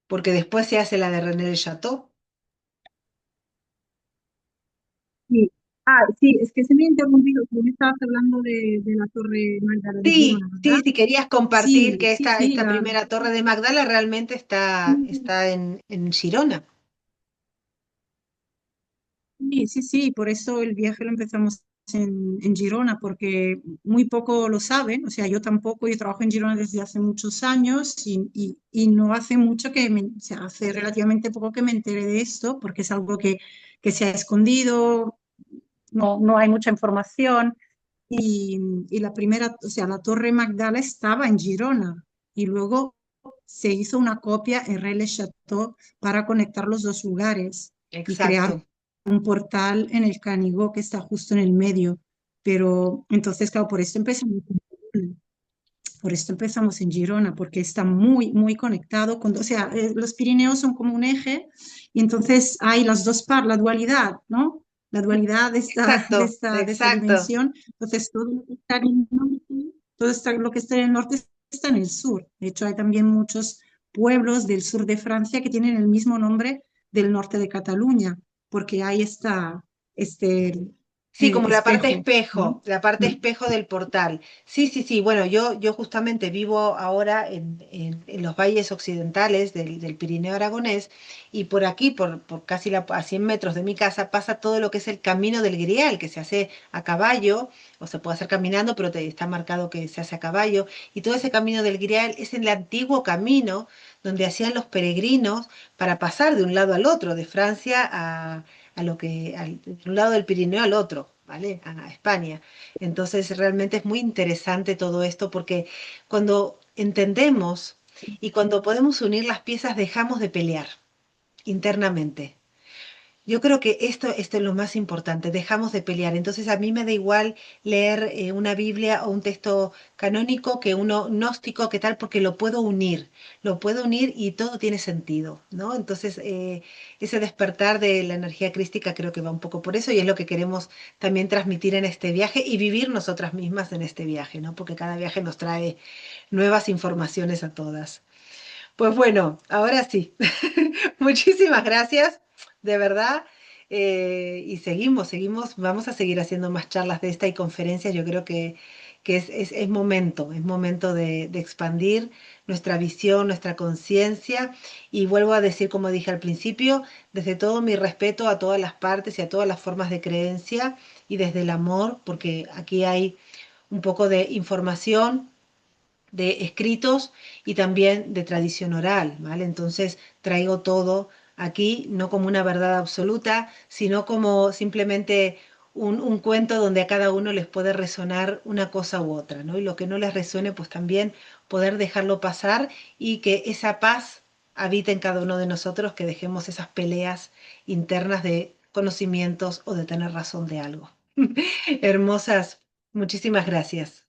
[SPEAKER 1] porque después se hace la de René del Chateau.
[SPEAKER 4] Sí. Ah, sí, es que se me ha interrumpido, tú me estabas hablando de la Torre Magdala de
[SPEAKER 1] Sí,
[SPEAKER 4] Girona, ¿verdad?
[SPEAKER 1] sí, si querías compartir
[SPEAKER 4] Sí,
[SPEAKER 1] que
[SPEAKER 4] sí,
[SPEAKER 1] esta,
[SPEAKER 4] sí,
[SPEAKER 1] esta primera torre de Magdala realmente está en Girona.
[SPEAKER 4] sí, sí, sí, por eso el viaje lo empezamos en Girona, porque muy poco lo saben, o sea, yo tampoco, yo trabajo en Girona desde hace muchos años y no hace mucho o sea, hace relativamente poco que me enteré de esto, porque es algo que se ha escondido, no hay mucha información. Y, y la primera, o sea, la Torre Magdala estaba en Girona y luego se hizo una copia en Rennes-le-Château para conectar los dos lugares y crear
[SPEAKER 1] Exacto.
[SPEAKER 4] un portal en el Canigó que está justo en el medio. Pero entonces, claro, por esto empezamos en Girona, porque está muy, muy conectado o sea, los Pirineos son como un eje y entonces hay las dos partes, la dualidad, ¿no? La dualidad de esta, de
[SPEAKER 1] Exacto,
[SPEAKER 4] esta, de esta
[SPEAKER 1] exacto.
[SPEAKER 4] dimensión. Entonces, todo lo que está en el norte, lo que está en el norte está en el sur. De hecho, hay también muchos pueblos del sur de Francia que tienen el mismo nombre del norte de Cataluña, porque ahí está este
[SPEAKER 1] Sí, como
[SPEAKER 4] espejo, ¿no?
[SPEAKER 1] la parte
[SPEAKER 4] Mm.
[SPEAKER 1] espejo del portal. Sí, sí, sí. Bueno, yo justamente vivo ahora en los valles occidentales del Pirineo aragonés y por aquí, por casi a 100 metros de mi casa, pasa todo lo que es el camino del Grial, que se hace a caballo, o se puede hacer caminando, pero está marcado que se hace a caballo. Y todo ese camino del Grial es el antiguo camino donde hacían los peregrinos para pasar de un lado al otro, de Francia de un lado del Pirineo al otro, ¿vale? A España. Entonces realmente es muy interesante todo esto porque cuando entendemos y cuando podemos unir las piezas dejamos de pelear internamente. Yo creo que esto es lo más importante, dejamos de pelear. Entonces a mí me da igual leer una Biblia o un texto canónico que uno gnóstico, que tal, porque lo puedo unir y todo tiene sentido, ¿no? Entonces ese despertar de la energía crística creo que va un poco por eso y es lo que queremos también transmitir en este viaje y vivir nosotras mismas en este viaje, ¿no? Porque cada viaje nos trae nuevas informaciones a todas. Pues bueno, ahora sí. Muchísimas gracias, de verdad. Y seguimos, vamos a seguir haciendo más charlas de esta y conferencias. Yo creo que es momento de expandir nuestra visión, nuestra conciencia. Y vuelvo a decir, como dije al principio, desde todo mi respeto a todas las partes y a todas las formas de creencia y desde el amor, porque aquí hay un poco de información, de escritos y también de tradición oral, ¿vale? Entonces traigo todo aquí, no como una verdad absoluta, sino como simplemente un cuento donde a cada uno les puede resonar una cosa u otra, ¿no? Y lo que no les resuene, pues también poder dejarlo pasar y que esa paz habite en cada uno de nosotros, que dejemos esas peleas internas de conocimientos o de tener razón de algo. Hermosas, muchísimas gracias.